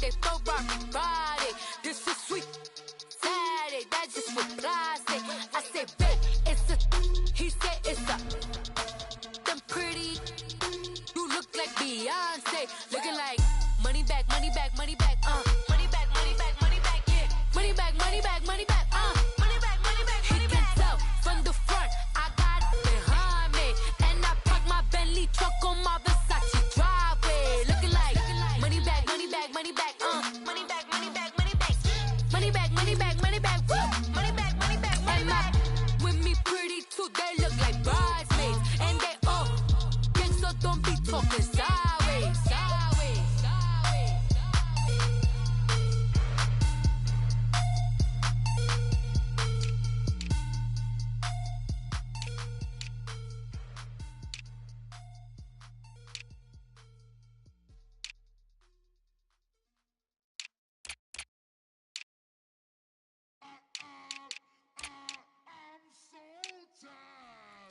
Monday, for Friday. This is sweet Saturday. That's just what I say. I say, babe, it's a. He said it's a. Them pretty. You look like Beyonce. Looking like money back, money back, money back. Money back, money back, money back. Yeah. Money back, money back, money back. Money back, money back, money back. He can tell from the front. I got it behind me, and I park my Bentley truck on my Versace driveway. Looking like money back, money back, money back. Money back, money back, money back. Money back, money back, money back. Money back, money back, money back. With me pretty too, they look like bridesmaids, and they all gang, so don't be talking sideways, sideways, sideways.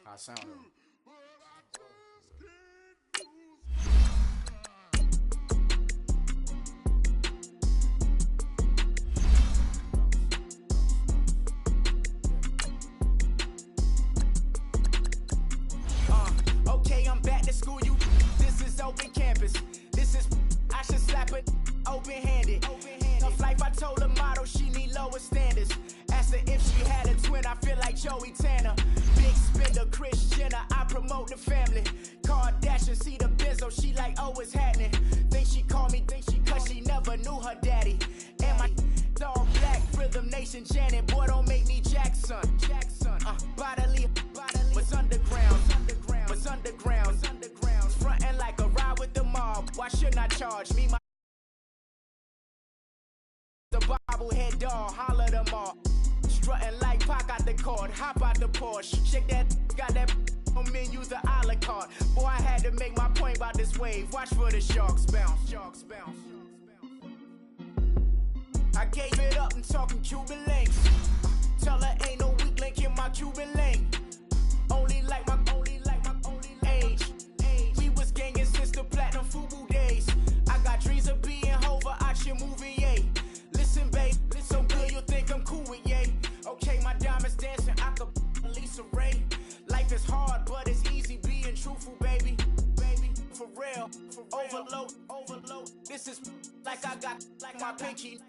How I sound though? Okay, I'm back to school, you. This is open campus. This is, I should slap it open-handed. Tough life, I told the model she need lower standards. Asked her if she had a twin, I feel like Joey Tanner. Big spender, Kris Jenner, I promote the family. Kardashian, see the Benzo, she like, oh, it's happening. Think she called me, cause she never knew her daddy. And my all black, Rhythm Nation, Janet, boy, don't make me Jackson. Bodily, what's underground, what's underground, frontin' like a ride with the mob. Why shouldn't I charge me my the bobblehead doll, holler them all. Strutting like Pac out the court, hop out the Porsche. Shake that, got that on menus, the a la carte. Boy, I had to make my point about this wave. Watch for the sharks bounce, sharks bounce. I gave it up and talking Cuban links. Tell her ain't no weak link in my Cuban link. Only like my age. We was gangin' since the platinum FUBU days. I got dreams of being Hova out your movie, yay. Listen, babe, so good you'll think I'm cool with yay. Okay, my diamonds dancing, I could Lisa Ray. Life is hard, but it's easy being truthful, baby. For real, overload. This is like I got like my pinky.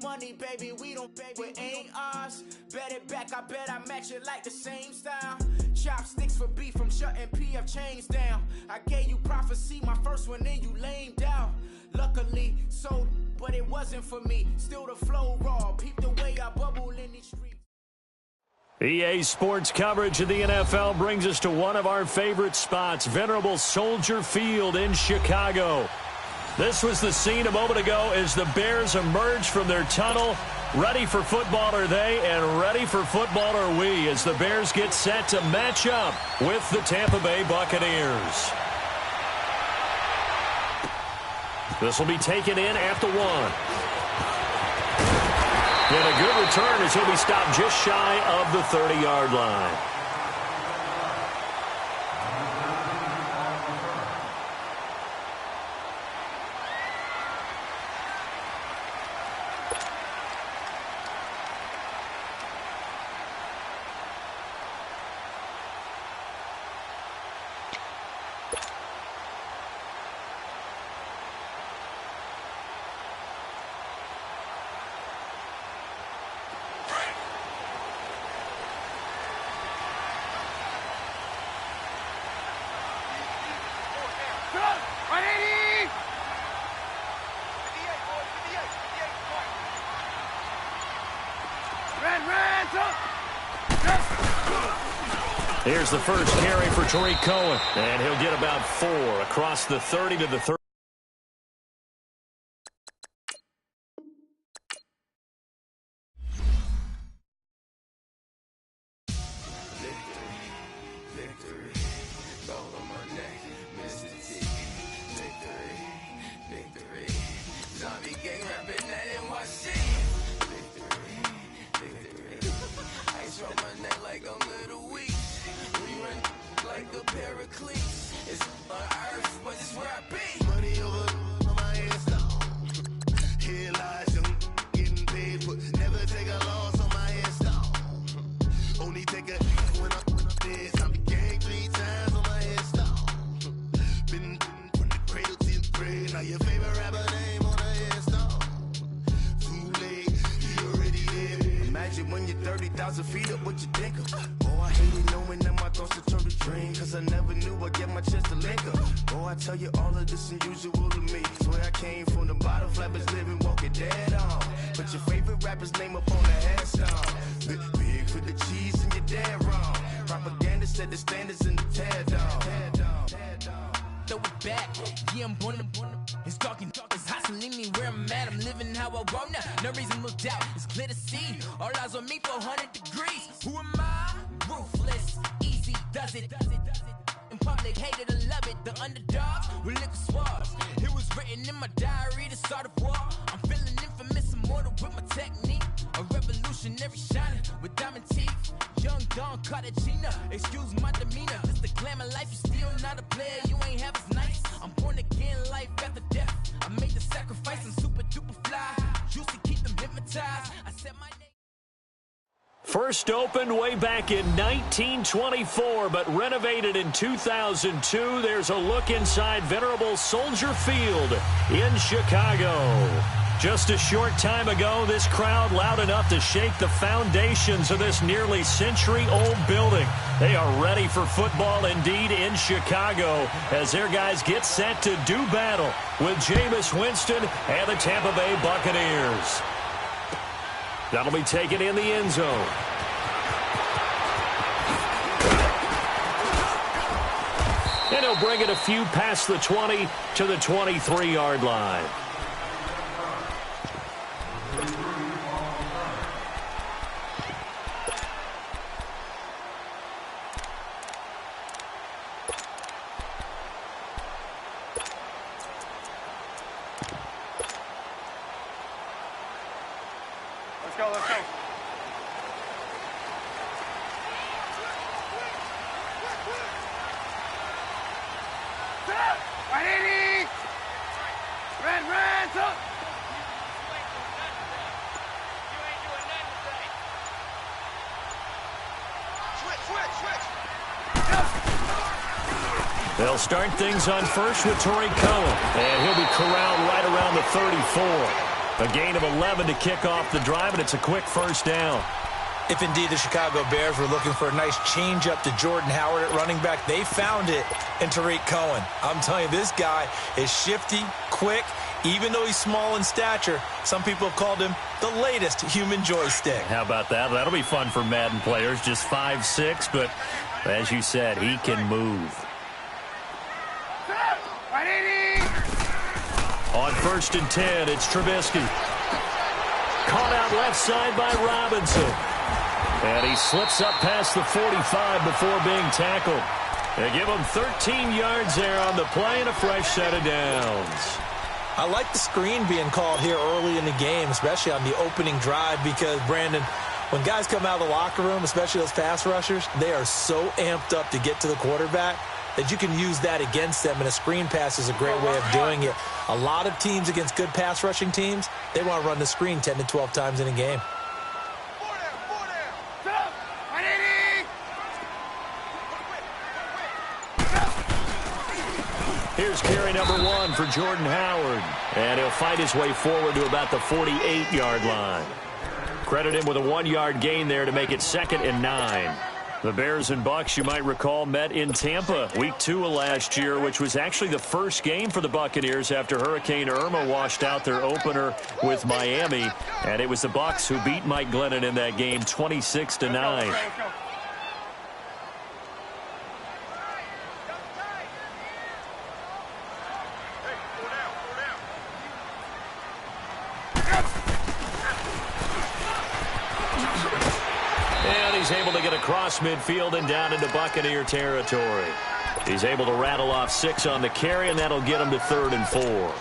Money, baby, we don't pay, it ain't ours. Bet it back, I bet I match it like the same style. Chopsticks for beef from shutting PF chains down. I gave you prophecy, my first one, then you lamed out. Luckily, so, but it wasn't for me. Still the flow raw, peep the way I bubble in these streets. EA Sports coverage of the NFL brings us to one of our favorite spots, venerable Soldier Field in Chicago. This was the scene a moment ago as the Bears emerged from their tunnel. Ready for football are they, and ready for football are we as the Bears get set to match up with the Tampa Bay Buccaneers. This will be taken in at the 1. And a good return as he'll be stopped just shy of the 30-yard line. Here's the first carry for Tariq Cohen, and he'll get about 4 across the 30 to the 30. It's on earth, but it's where I be. it when you're 30,000 feet up, what you think of? Oh, I hate it knowing that my thoughts are turned to dream, cause I never knew I'd get my chance to link up. Oh, I tell you all of this unusual to me. Swear I came from the bottom, flappers living, walking dead on. But your favorite rapper's name up on the headstone. Big for the cheese and you're dead wrong. Propaganda set the standards in the tear down. Throw it back, yeah, I'm born to it's talking, it's hustling me where I'm at. I'm living how I want now. No reasonable doubt, it's clear to see. All eyes on me, 400 degrees. Who am I? Ruthless, easy, does it. In public, hate it or love it. The underdogs with liquor swabs. It was written in my diary to start a war. I'm feeling infamous, immortal with my technique. A revolutionary shining with diamond teeth. Young Don Cartagena, excuse my demeanor. This the glamour life, you still not a player. You ain't half as nice. I'm born again, life after death. I made the sacrifice, I'm super duper fly. Used to keep them hypnotized. I said my name. First opened way back in 1924, but renovated in 2002. There's a look inside venerable Soldier Field in Chicago. Just a short time ago, this crowd loud enough to shake the foundations of this nearly century-old building. They are ready for football indeed in Chicago as their guys get set to do battle with Jameis Winston and the Tampa Bay Buccaneers. That'll be taken in the end zone. And he'll bring it a few past the 20 to the 23-yard line. Let's go. Right, Red, up. They'll start things on first with Torrey Cohen, and he'll be corralled right around the 34. A gain of 11 to kick off the drive, and it's a quick first down. If indeed the Chicago Bears were looking for a nice change-up to Jordan Howard at running back, they found it in Tariq Cohen. I'm telling you, this guy is shifty, quick, even though he's small in stature. Some people have called him the latest human joystick. How about that? That'll be fun for Madden players. Just 5'6", but as you said, he can move. On 1st and 10, it's Trubisky. Caught out left side by Robinson. And he slips up past the 45 before being tackled. They give him 13 yards there on the play and a fresh set of downs. I like the screen being called here early in the game, especially on the opening drive, because, Brandon, when guys come out of the locker room, especially those pass rushers, they are so amped up to get to the quarterback that you can use that against them, and a screen pass is a great way of doing it. A lot of teams against good pass rushing teams, they want to run the screen 10 to 12 times in a game. Here's carry number 1 for Jordan Howard, and he'll fight his way forward to about the 48-yard line. Credit him with a 1-yard gain there to make it 2nd and 9. The Bears and Bucs, you might recall, met in Tampa week 2 of last year, which was actually the first game for the Buccaneers after Hurricane Irma washed out their opener with Miami. And it was the Bucs who beat Mike Glennon in that game 26-9. He's able to get across midfield and down into Buccaneer territory. He's able to rattle off 6 on the carry, and that'll get him to 3rd and 4.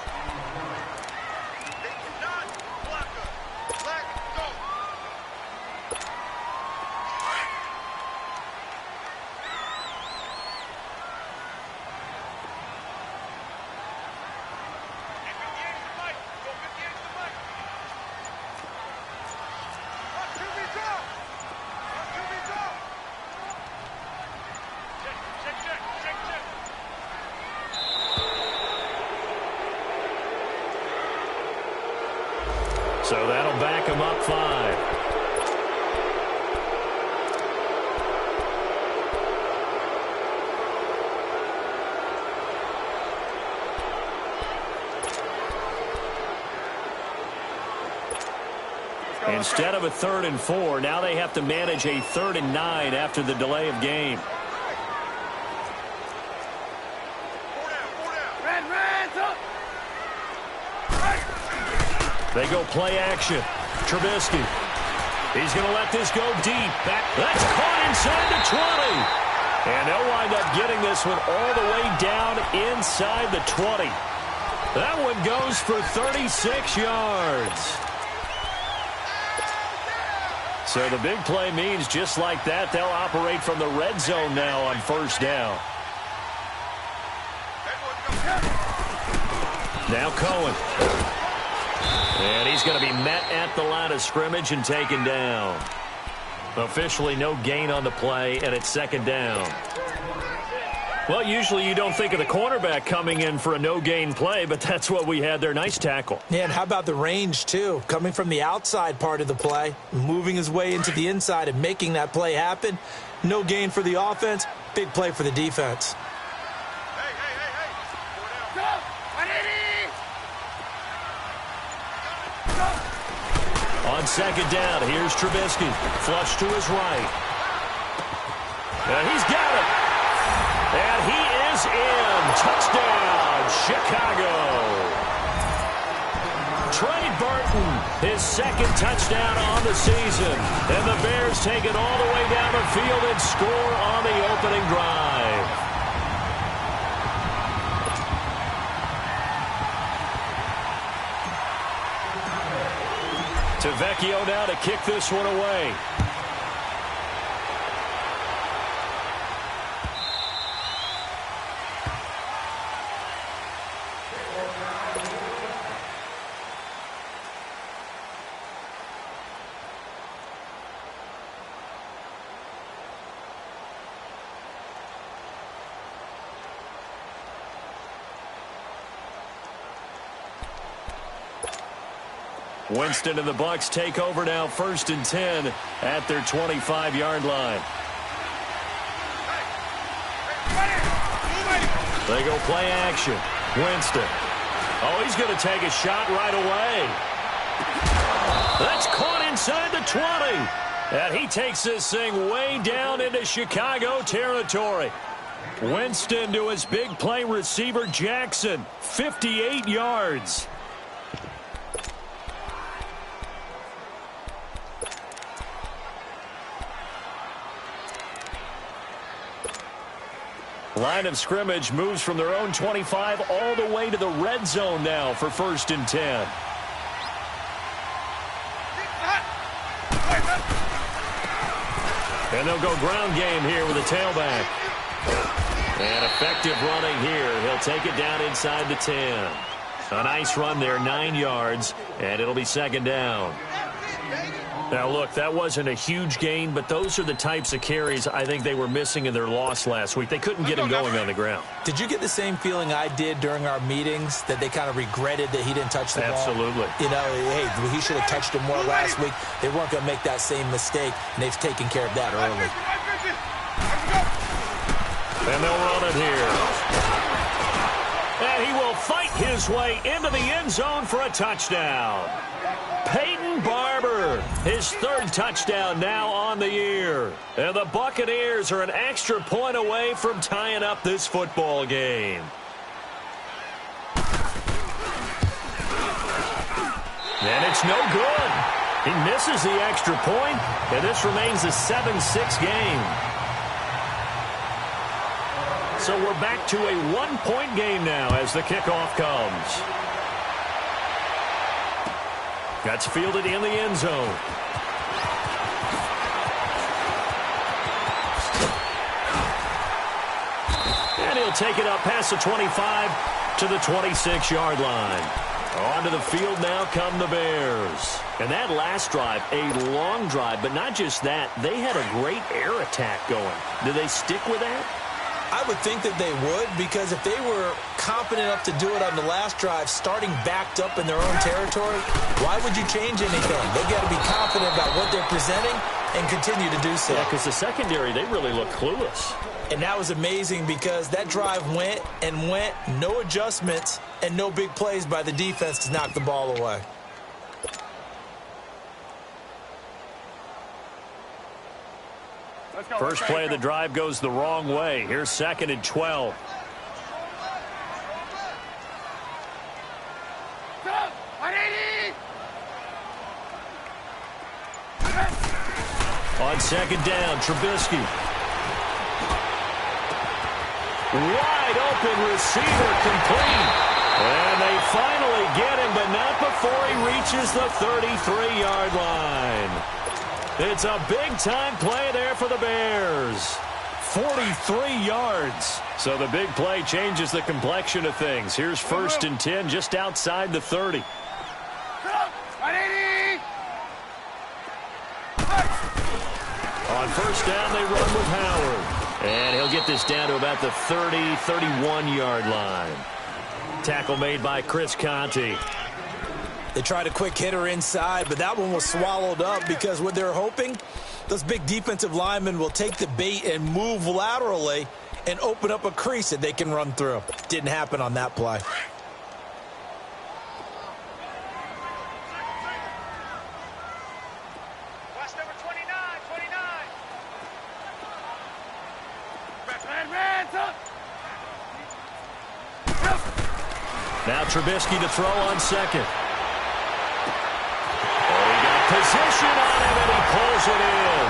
So that'll back him up 5. Instead of a 3rd and 4, now they have to manage a 3rd and 9 after the delay of game. They go play action. Trubisky. He's going to let this go deep. That's caught inside the 20. And they'll wind up getting this one all the way down inside the 20. That one goes for 36 yards. So the big play means just like that, they'll operate from the red zone now on 1st down. Now Cohen. And he's going to be met at the line of scrimmage and taken down. Officially no gain on the play, and it's 2nd down. Well, usually you don't think of the cornerback coming in for a no-gain play, but that's what we had there. Nice tackle. Yeah, and how about the range, too? Coming from the outside part of the play, moving his way into the inside and making that play happen. No gain for the offense, big play for the defense. On 2nd down, here's Trubisky. Flush to his right. And he's got it. And he is in. Touchdown, Chicago. Trey Burton, his 2nd touchdown on the season. And the Bears take it all the way down the field and score on the opening drive. Vecchio now to kick this one away. Winston and the Bucs take over now, 1st and 10 at their 25-yard line. They go play action. Winston. Oh, he's going to take a shot right away. That's caught inside the 20. And he takes this thing way down into Chicago territory. Winston to his big play receiver, Jackson. 58 yards. Line of scrimmage moves from their own 25 all the way to the red zone now for 1st and 10. And they'll go ground game here with a tailback. And effective running here. He'll take it down inside the 10. A nice run there, 9 yards, and it'll be 2nd down. Now, look, that wasn't a huge gain, but those are the types of carries I think they were missing in their loss last week. They couldn't get him going on the ground. Did you get the same feeling I did during our meetings, that they kind of regretted that he didn't touch the ball? Absolutely. You know, hey, he should have touched it more last week. They weren't going to make that same mistake, and they've taken care of that early. And they'll run it here. And he will fight his way into the end zone for a touchdown. Peyton Barber, his 3rd touchdown now on the year. And the Buccaneers are an extra point away from tying up this football game. And it's no good. He misses the extra point, and this remains a 7-6 game. So we're back to a 1-point game now as the kickoff comes. That's fielded in the end zone. And he'll take it up past the 25 to the 26-yard line. Onto the field now come the Bears. And that last drive, a long drive, but not just that. They had a great air attack going. Do they stick with that? I would think that they would, because if they were confident enough to do it on the last drive, starting backed up in their own territory, why would you change anything? They've got to be confident about what they're presenting and continue to do so. Yeah, because the secondary, they really look clueless. And that was amazing because that drive went and went, no adjustments, and no big plays by the defense to knock the ball away. First play of the drive goes the wrong way. Here's 2nd and 12. On 2nd down, Trubisky. Wide open receiver, complete. And they finally get him, but not before he reaches the 33-yard line. It's a big-time play there for the Bears. 43 yards. So the big play changes the complexion of things. Here's 1st and 10 just outside the 30. On 1st down, they run with Howard. And he'll get this down to about the 30, 31-yard line. Tackle made by Chris Conte. They tried a quick hitter inside, but that one was swallowed up because what they're hoping, those big defensive linemen will take the bait and move laterally and open up a crease that they can run through. Didn't happen on that play. Now Trubisky to throw on 2nd. Oh, he got position on him, and he pulls it in.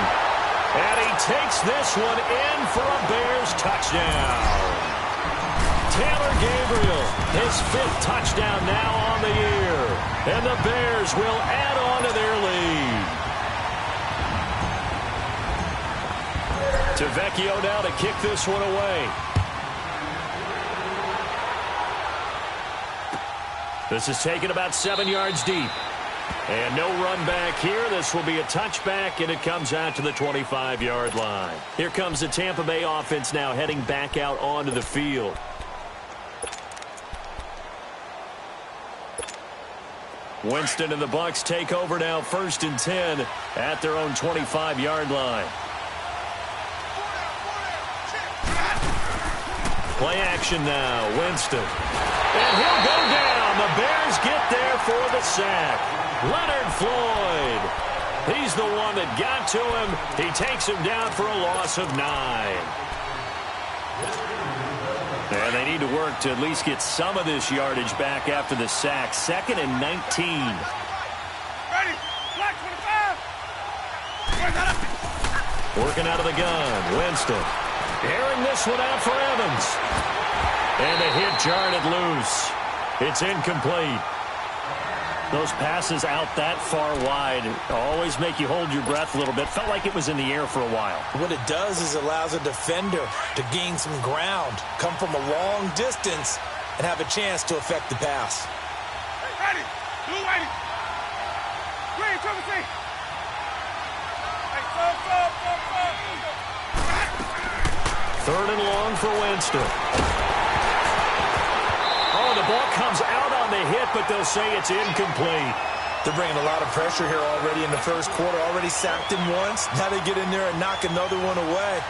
And he takes this one in for a Bears touchdown. Taylor Gabriel, his 5th touchdown now on the year. And the Bears will add on to their lead. To Vecchio now to kick this one away. This is taken about 7 yards deep. And no run back here. This will be a touchback, and it comes out to the 25-yard line. Here comes the Tampa Bay offense now heading back out onto the field. Winston and the Bucs take over now, 1st and 10 at their own 25-yard line. Play action now, Winston. And he'll go down. The Bears get there for the sack. Leonard Floyd. He's the one that got to him. He takes him down for a loss of 9. And they need to work to at least get some of this yardage back after the sack. 2nd and 19. Ready. Black 25. Working out of the gun. Winston. Airing this one out for Evans. And the hit jarred it loose. It's incomplete. Those passes out that far wide always make you hold your breath a little bit. Felt like it was in the air for a while. What it does is it allows a defender to gain some ground, come from a long distance, and have a chance to affect the pass. Ready. Blue ready. Green, Triple C. Hey, go. 3rd and long for Winston. Oh, the ball comes out on the hit, but they'll say it's incomplete. They're bringing a lot of pressure here already in the first quarter. Already sacked him once. Now they get in there and knock another one away.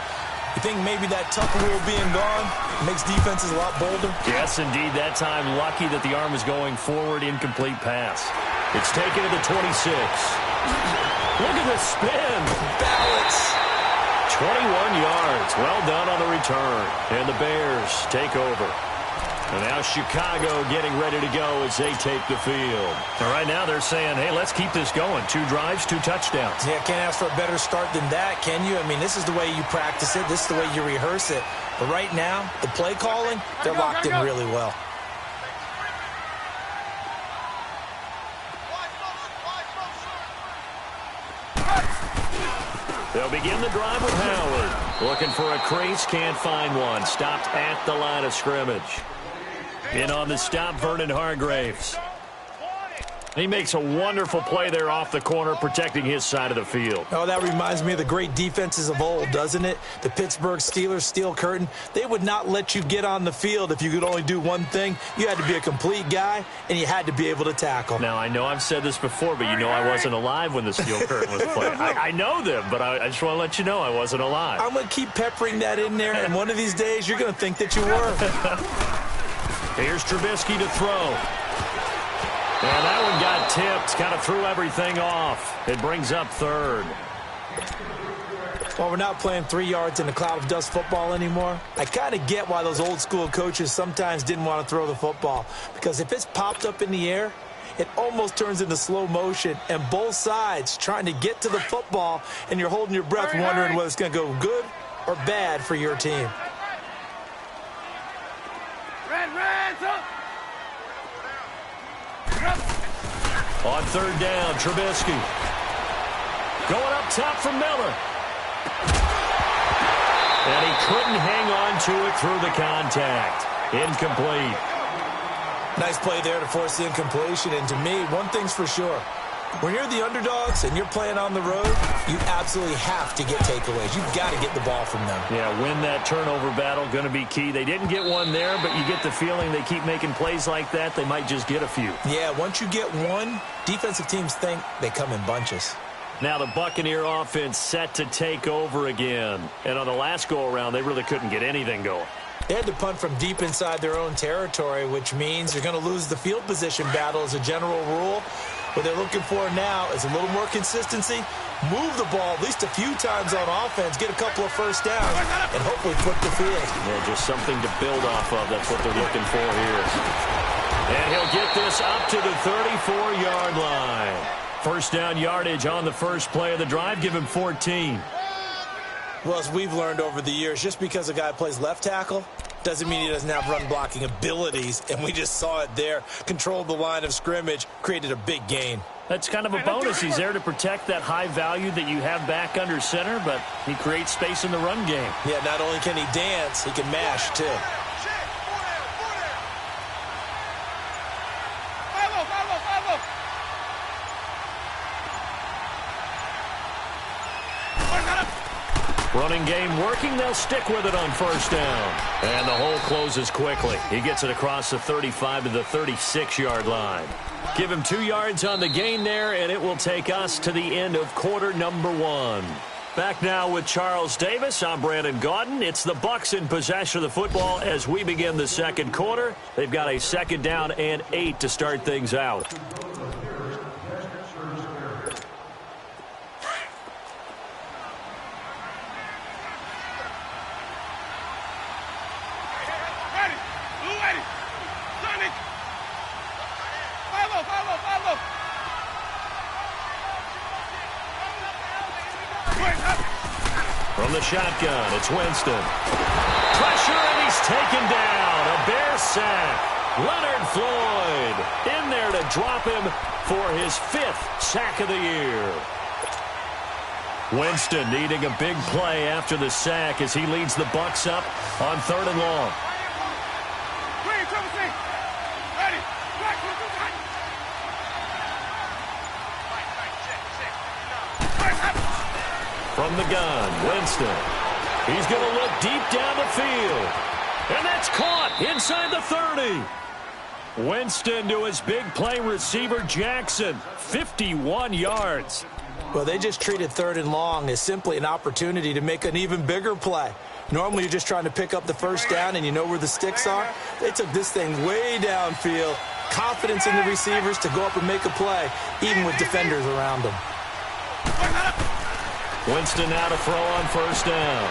You think maybe that tuck rule being gone makes defenses a lot bolder? Yes, indeed. That time, lucky that the arm was going forward. Incomplete pass. It's taken to the 26. Look at the spin. Balance. 21 yards. Well done on the return. And the Bears take over. And now Chicago getting ready to go as they take the field. And right now they're saying, hey, let's keep this going. 2 drives, 2 touchdowns. Yeah, can't ask for a better start than that, can you? I mean, this is the way you practice it. This is the way you rehearse it. But right now, the play calling, they're locked in really well. They'll begin the drive with Howard. Looking for a crease, can't find one. Stopped at the line of scrimmage. In on the stop, Vernon Hargreaves. He makes a wonderful play there off the corner, protecting his side of the field. Oh, that reminds me of the great defenses of old, doesn't it? The Pittsburgh Steelers, Steel Curtain. They would not let you get on the field if you could only do one thing. You had to be a complete guy, and you had to be able to tackle. Now, I know I've said this before, but you know I wasn't alive when the Steel Curtain was playing. I know them, but I just want to let you know I wasn't alive. I'm going to keep peppering that in there, and one of these days you're going to think that you were. Here's Trubisky to throw. And that one got tipped, kind of threw everything off. It brings up 3rd. While we're not playing 3 yards in a cloud of dust football anymore, I kind of get why those old school coaches sometimes didn't want to throw the football. Because if it's popped up in the air, it almost turns into slow motion, and both sides trying to get to the football, and you're holding your breath wondering whether it's going to go good or bad for your team. On third down, Trubisky. Going up top for Miller. And he couldn't hang on to it through the contact. Incomplete. Nice play there to force the incompletion. And to me, one thing's for sure. When you're the underdogs and you're playing on the road, you absolutely have to get takeaways. You've got to get the ball from them. Yeah, win that turnover battle, going to be key. They didn't get one there, but you get the feeling they keep making plays like that, they might just get a few. Yeah, once you get one, defensive teams think they come in bunches. Now the Buccaneer offense set to take over again. And on the last go-around, they really couldn't get anything going. They had to punt from deep inside their own territory, which means you're going to lose the field position battle as a general rule. What they're looking for now is a little more consistency, move the ball at least a few times on offense, get a couple of first downs, and hopefully put the field. Yeah, just something to build off of. That's what they're looking for here. And he'll get this up to the 34-yard line. First down yardage on the first play of the drive. Give him 14. Well, as we've learned over the years, just because a guy plays left tackle doesn't mean he doesn't have run-blocking abilities, and we just saw it there. Controlled the line of scrimmage, created a big gain. That's kind of a bonus. He's there to protect that high value that you have back under center, but he creates space in the run game. Yeah, not only can he dance, he can mash, too. Running game working. They'll stick with it on first down. And the hole closes quickly. He gets it across the 35 to the 36-yard line. Give him 2 yards on the gain there, and it will take us to the end of quarter number 1. Back now with Charles Davis. I'm Brandon Gaudin. It's the Bucs in possession of the football as we begin the second quarter. They've got a second down and 8 to start things out. From the shotgun, it's Winston. Pressure, and he's taken down. A Bear sack. Leonard Floyd in there to drop him for his 5th sack of the year. Winston needing a big play after the sack as he leads the Bucs up on 3rd and long. From the gun, Winston. He's going to look deep down the field. And that's caught inside the 30. Winston to his big play receiver, Jackson. 51 yards. Well, they just treated 3rd and long as simply an opportunity to make an even bigger play. Normally, you're just trying to pick up the first down and you know where the sticks are. They took this thing way downfield. Confidence in the receivers to go up and make a play, even with defenders around them. Winston now to throw on first down.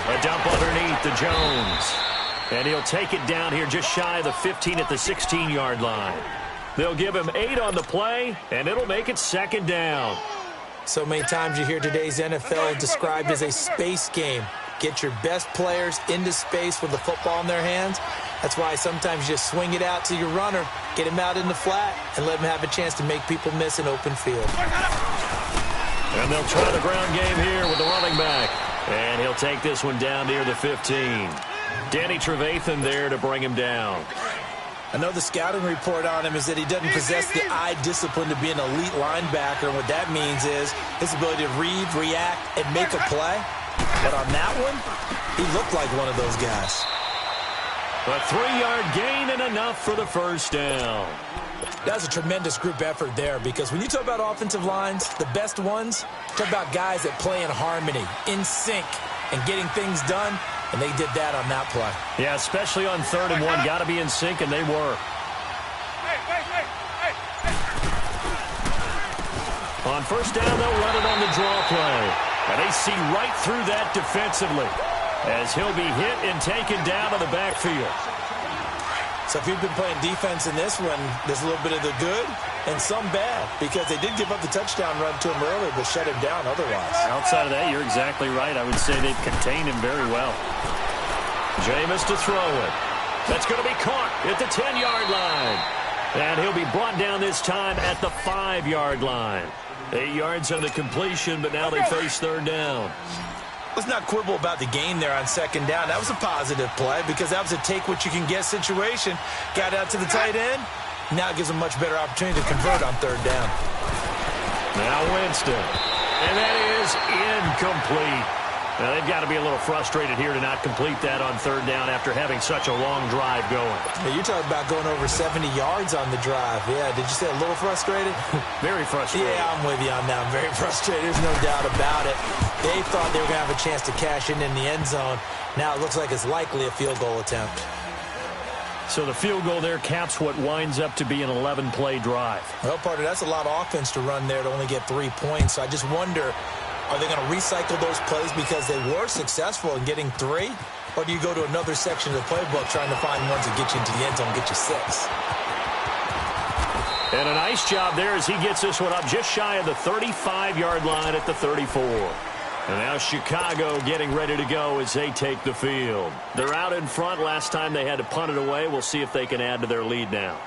A dump underneath to Jones. And he'll take it down here just shy of the 15 at the 16-yard line. They'll give him 8 on the play, and it'll make it second down. So many times you hear today's NFL described as a space game. Get your best players into space with the football in their hands. That's why sometimes you just swing it out to your runner, get him out in the flat, and let him have a chance to make people miss an open field. And they'll try the ground game here with the running back. And he'll take this one down near the 15. Danny Trevathan there to bring him down. I know the scouting report on him is that he doesn't possess the eye discipline to be an elite linebacker. And what that means is his ability to read, react, and make a play. But on that one, he looked like one of those guys. A 3-yard gain and enough for the first down. That was a tremendous group effort there because when you talk about offensive lines, the best ones, talk about guys that play in harmony, in sync, and getting things done, and they did that on that play. Yeah, especially on 3rd and 1. Got to be in sync, and they were. On first down, they'll run it on the draw play. And they see right through that defensively as he'll be hit and taken down to the backfield. So if you've been playing defense in this one, there's a little bit of the good and some bad, because they did give up the touchdown run to him earlier but shut him down otherwise. Outside of that, you're exactly right. I would say they've contained him very well. Jameis to throw it. That's going to be caught at the 10-yard line. And he'll be brought down this time at the 5-yard line. 8 yards on the completion, but now they face third down. Let's not quibble about the gain there on second down. That was a positive play because that was a take-what-you-can-get situation. Got out to the tight end. Now it gives them a much better opportunity to convert on third down. Now Winston. And that is incomplete. Now they've got to be a little frustrated here to not complete that on third down after having such a long drive going. Yeah, you're talking about going over 70 yards on the drive. Yeah, did you say a little frustrated? Very frustrated. Yeah, I'm with you on that. I'm very frustrated. There's no doubt about it. They thought they were going to have a chance to cash in the end zone. Now it looks like it's likely a field goal attempt. So the field goal there caps what winds up to be an 11-play drive. Well, partner, that's a lot of offense to run there to only get 3 points. So I just wonder, are they going to recycle those plays because they were successful in getting 3? Or do you go to another section of the playbook trying to find ones that get you into the end zone and get you 6? And a nice job there as he gets this one up just shy of the 35-yard line at the 34. And now Chicago getting ready to go as they take the field. They're out in front. Last time they had to punt it away. We'll see if they can add to their lead now.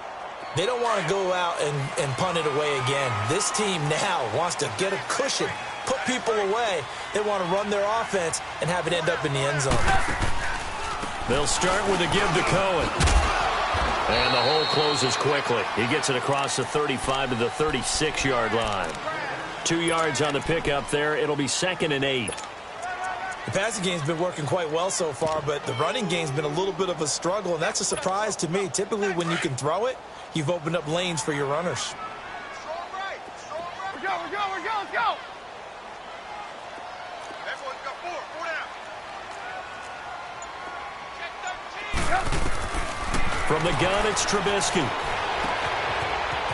They don't want to go out and punt it away again. This team now wants to get a cushion, put people away. They want to run their offense and have it end up in the end zone. They'll start with a give to Cohen. And the hole closes quickly. He gets it across the 35 to the 36-yard line. 2 yards on the pickup there. It'll be 2nd and 8. The passing game's been working quite well so far, but the running game's been a little bit of a struggle, and that's a surprise to me. Typically, when you can throw it, you've opened up lanes for your runners. Strong right. We're go. Let's go. That's one. Got 4. 4 down. Check 13. From the gun, it's Trubisky.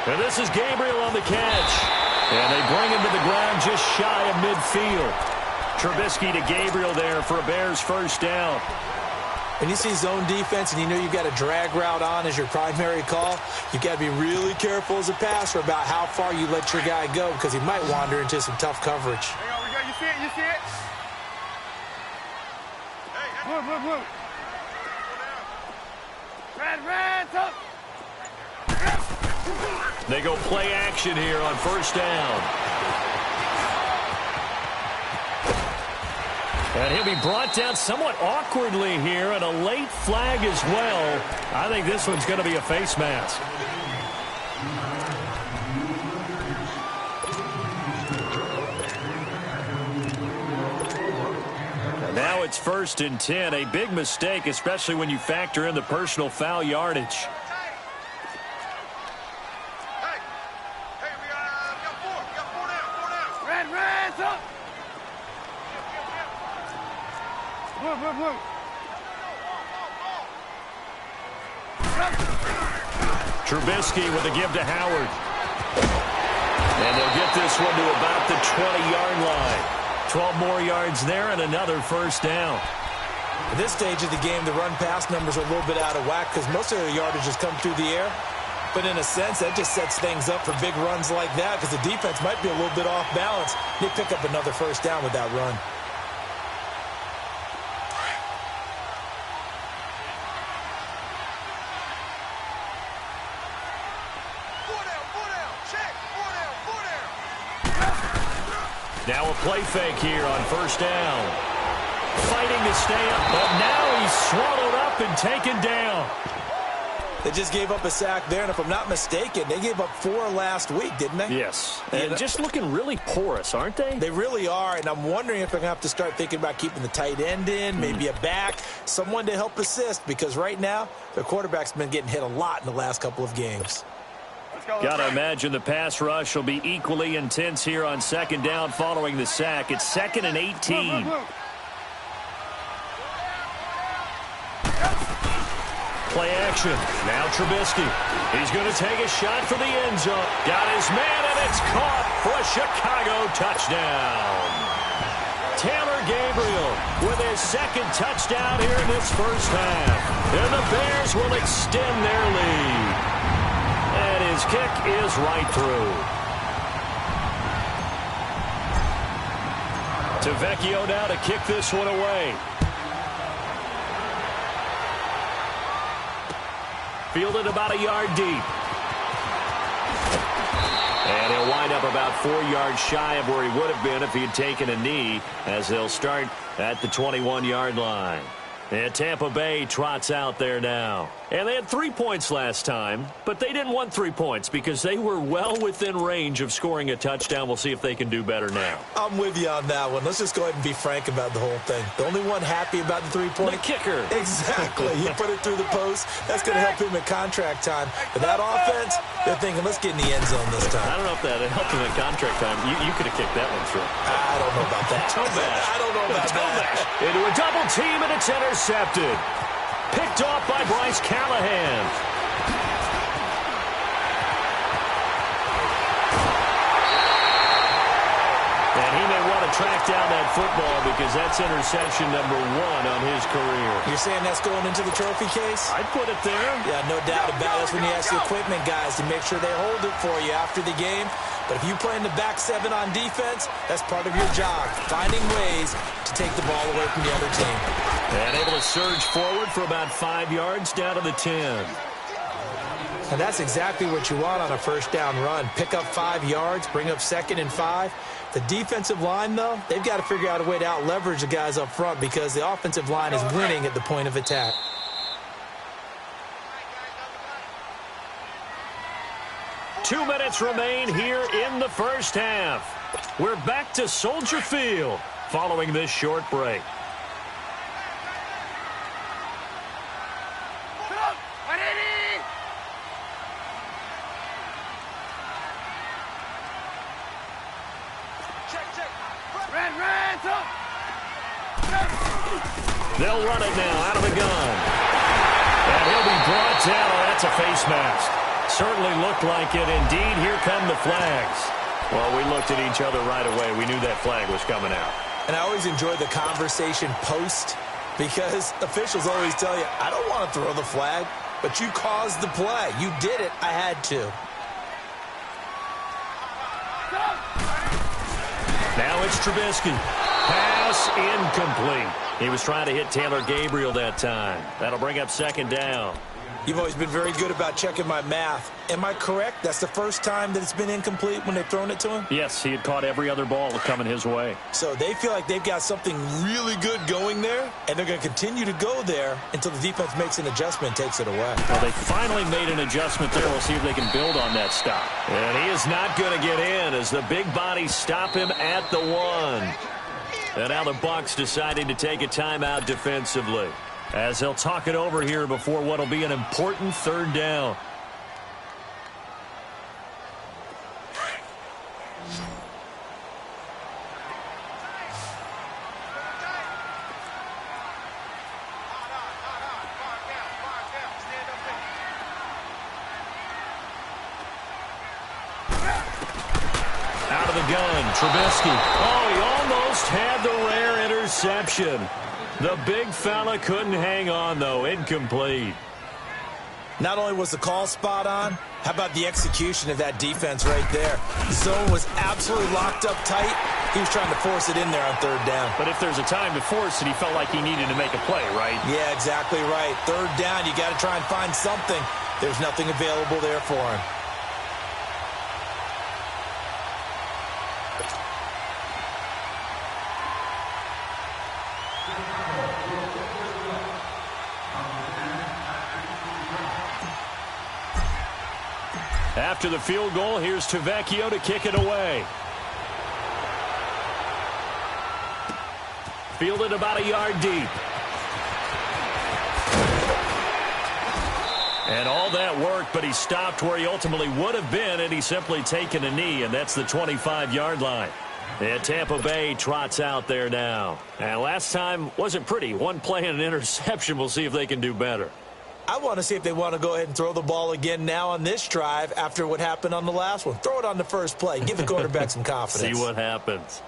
And this is Gabriel on the catch. And they bring him to the ground just shy of midfield. Trubisky to Gabriel there for a Bears first down. When you see zone defense and you know you've got a drag route on as your primary call, you've got to be really careful as a passer about how far you let your guy go because he might wander into some tough coverage. Hang on, we got you see it? Hey, blue. Red, up. They go play action here on first down. And he'll be brought down somewhat awkwardly here, and a late flag as well. I think this one's going to be a face mask. And now it's 1st and 10. A big mistake, especially when you factor in the personal foul yardage. Blue. Trubisky with a give to Howard. And they'll get this one to about the 20-yard line. 12 more yards there and another first down. At this stage of the game, the run-pass numbers are a little bit out of whack because most of their yardage has come through the air. But in a sense, that just sets things up for big runs like that because the defense might be a little bit off balance. They pick up another first down with that run. Now a play fake here on first down. Fighting to stay up, but now he's swallowed up and taken down. They just gave up a sack there, and if I'm not mistaken, they gave up 4 last week, didn't they? Yes. And just looking really porous, aren't they? They really are, and I'm wondering if they're going to have to start thinking about keeping the tight end in, maybe a back, someone to help assist, because right now, their quarterback's been getting hit a lot in the last couple of games. Got to imagine the pass rush will be equally intense here on second down following the sack. It's 2nd and 18. Play action. Now Trubisky. He's going to take a shot for the end zone. Got his man, and it's caught for a Chicago touchdown. Taylor Gabriel with his second touchdown here in this first half. And the Bears will extend their lead. And his kick is right through. Tavecchio now to kick this one away. Fielded about a yard deep. And he'll wind up about 4 yards shy of where he would have been if he had taken a knee, as they'll start at the 21-yard line. And Tampa Bay trots out there now. And they had 3 points last time, but they didn't want 3 points because they were well within range of scoring a touchdown. We'll see if they can do better now. I'm with you on that one. Let's just go ahead and be frank about the whole thing. The only one happy about the 3-point? The kicker. Exactly. He put it through the post. That's going to help him at contract time. But that offense, they're thinking, let's get in the end zone this time. I don't know if that helped him at contract time. You could have kicked that one through. I don't know about that. I don't know about that. Into a double team, and it's intercepted. Picked off by Bryce Callahan. And he may want to track down that football because that's interception number 1 on his career. You're saying that's going into the trophy case? I'd put it there. Yeah, no doubt about it. That's when you ask the equipment guys to make sure they hold it for you after the game. But if you play in the back 7 on defense, that's part of your job, finding ways to take the ball away from the other team. And able to surge forward for about 5 yards down to the 10. And that's exactly what you want on a first down run. Pick up 5 yards, bring up 2nd and 5. The defensive line, though, they've got to figure out a way to out-leverage the guys up front because the offensive line is winning at the point of attack. Two minutes remain here in the first half. We're back to Soldier Field following this short break. They'll run it now out of the gun. And he'll be brought down. Oh, that's a face mask. Certainly looked like it. Indeed, here come the flags. Well, we looked at each other right away. We knew that flag was coming out. And I always enjoy the conversation post because officials always tell you, I don't want to throw the flag, but you caused the play. You did it. I had to. Now it's Trubisky. Pass incomplete. He was trying to hit Taylor Gabriel that time. That'll bring up 2nd down. You've always been very good about checking my math. Am I correct? That's the first time that it's been incomplete when they've thrown it to him? Yes, he had caught every other ball coming his way. So they feel like they've got something really good going there, and they're going to continue to go there until the defense makes an adjustment and takes it away. Well, they finally made an adjustment there. We'll see if they can build on that stop. And he is not going to get in as the big bodies stop him at the 1. And now the Bucs deciding to take a timeout defensively, as they'll talk it over here before what will be an important 3rd down. Out of the gun, Trubisky. Oh, he almost had the rare interception. The big fella couldn't hang on, though. Incomplete. Not only was the call spot on, how about the execution of that defense right there? The zone was absolutely locked up tight. He was trying to force it in there on 3rd down. But if there's a time to force it, he felt like he needed to make a play, right? Yeah, exactly right. 3rd down, you got to try and find something. There's nothing available there for him. After the field goal, here's Tavecchio to kick it away. Fielded about a yard deep. And all that worked, but he stopped where he ultimately would have been, and he's simply taken a knee, and that's the 25-yard line. And Tampa Bay trots out there now. And last time wasn't pretty. One play and an interception. We'll see if they can do better. I want to see if they want to go ahead and throw the ball again now on this drive after what happened on the last one. Throw it on the first play. Give the quarterback some confidence. See what happens.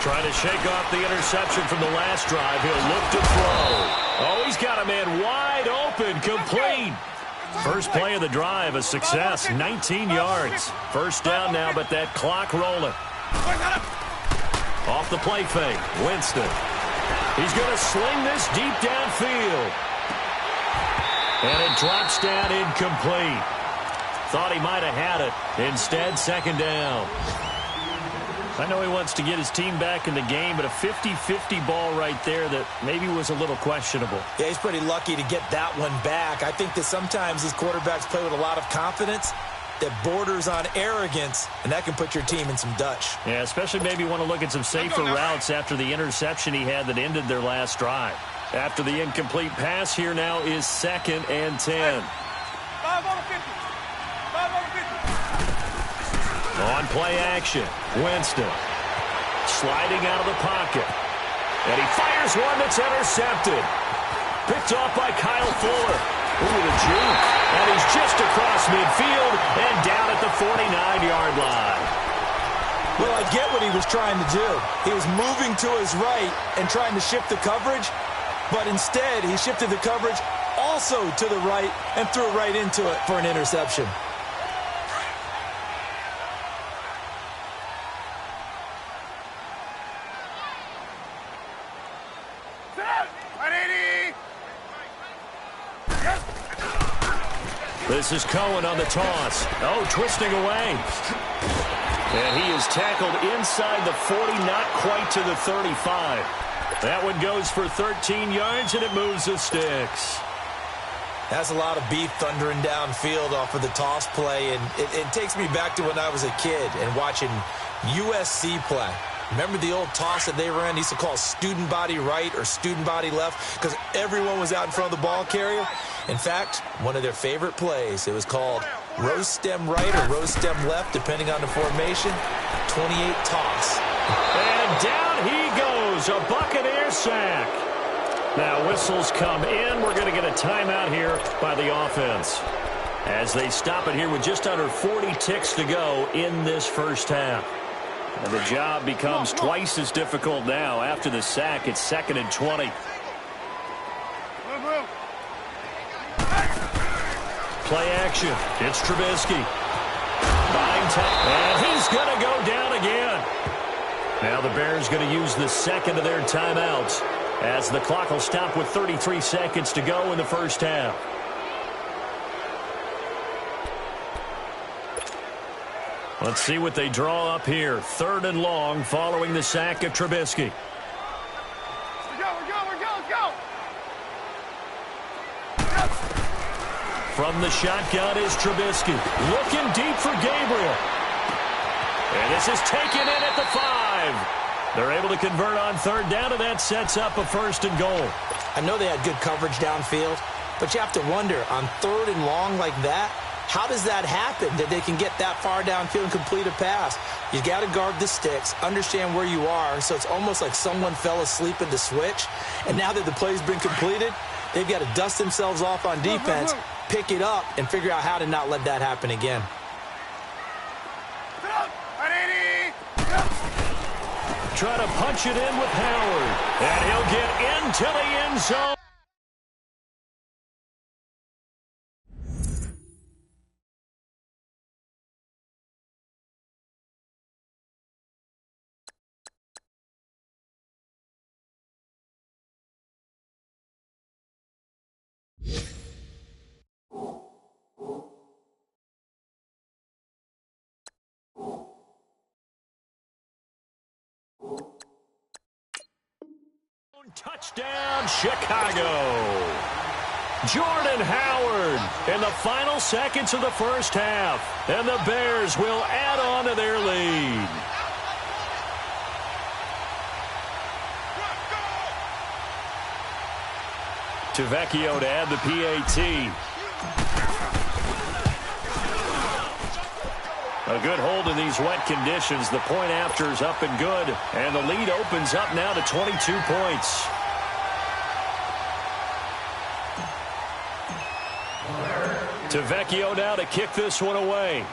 Trying to shake off the interception from the last drive. He'll look to throw. Oh, he's got a man wide open, complete. First play of the drive, a success, 19 yards. First down now, but that clock rolling. Off the play fake, Winston. He's going to sling this deep downfield. And it drops down incomplete. Thought he might have had it. Instead, second down. I know he wants to get his team back in the game, but a 50-50 ball right there that maybe was a little questionable. Yeah, he's pretty lucky to get that one back. I think that sometimes these quarterbacks play with a lot of confidence that borders on arrogance, and that can put your team in some Dutch. Yeah, especially maybe want to look at some safer routes after the interception he had that ended their last drive. After the incomplete pass, here now is 2nd and 10. 5 over 50. 5 over 50. On play action, Winston sliding out of the pocket. And he fires one that's intercepted. Picked off by Kyle Fuller. Ooh, the juke. And he's just across midfield and down at the 49-yard line. Well, I get what he was trying to do. He was moving to his right and trying to shift the coverage, but instead he shifted the coverage also to the right and threw it right into it for an interception. This is Cohen on the toss. Oh, twisting away. And he is tackled inside the 40, not quite to the 35. That one goes for 13 yards, and it moves the sticks. That's a lot of beef thundering downfield off of the toss play, and it takes me back to when I was a kid and watching USC play. Remember the old toss that they ran? They used to call student body right or student body left because everyone was out in front of the ball carrier. In fact, one of their favorite plays, it was called rose stem right or rose stem left, depending on the formation. 28 toss. And down he goes, a Buccaneer sack. Now whistles come in. We're going to get a timeout here by the offense as they stop it here with just under 40 ticks to go in this first half. And the job becomes twice as difficult now. After the sack, it's 2nd and 20. Play action. It's Trubisky. And he's going to go down again. Now the Bears going to use the second of their timeouts as the clock will stop with 33 seconds to go in the first half. Let's see what they draw up here. 3rd and long following the sack of Trubisky. We're go, let's go. From the shotgun is Trubisky. Looking deep for Gabriel. And this is taken in at the 5. They're able to convert on 3rd down, and that sets up a 1st and goal. I know they had good coverage downfield, but you have to wonder, on 3rd and long like that, how does that happen that they can get that far downfield and complete a pass? You got to guard the sticks, understand where you are, so it's almost like someone fell asleep at the switch, and now that the play's been completed, they've got to dust themselves off on defense, pick it up, and figure out how to not let that happen again. Try to punch it in with Howard, and he'll get into the end zone. Touchdown, Chicago. Jordan Howard in the final seconds of the first half. And the Bears will add on to their lead. Tavecchio to add the PAT. A good hold in these wet conditions. The point after is up and good. And the lead opens up now to 22 points. Tavecchio now to kick this one away.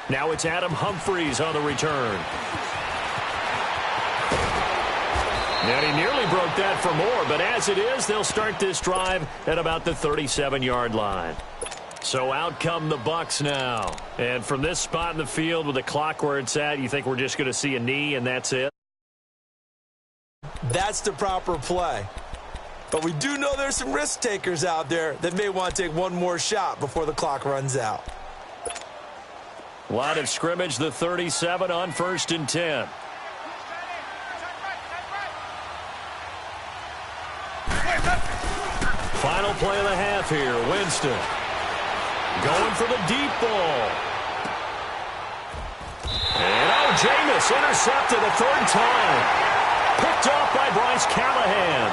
Now it's Adam Humphries on the return. And he nearly broke that for more, but as it is, they'll start this drive at about the 37-yard line. So out come the Bucs now. And from this spot in the field with the clock where it's at, you think we're just going to see a knee and that's it? That's the proper play. But we do know there's some risk takers out there that may want to take one more shot before the clock runs out. Line of scrimmage, the 37 on 1st and 10. Final play of the half here. Winston going for the deep ball. And Jameis intercepted a 3rd time. Picked off by Bryce Callahan.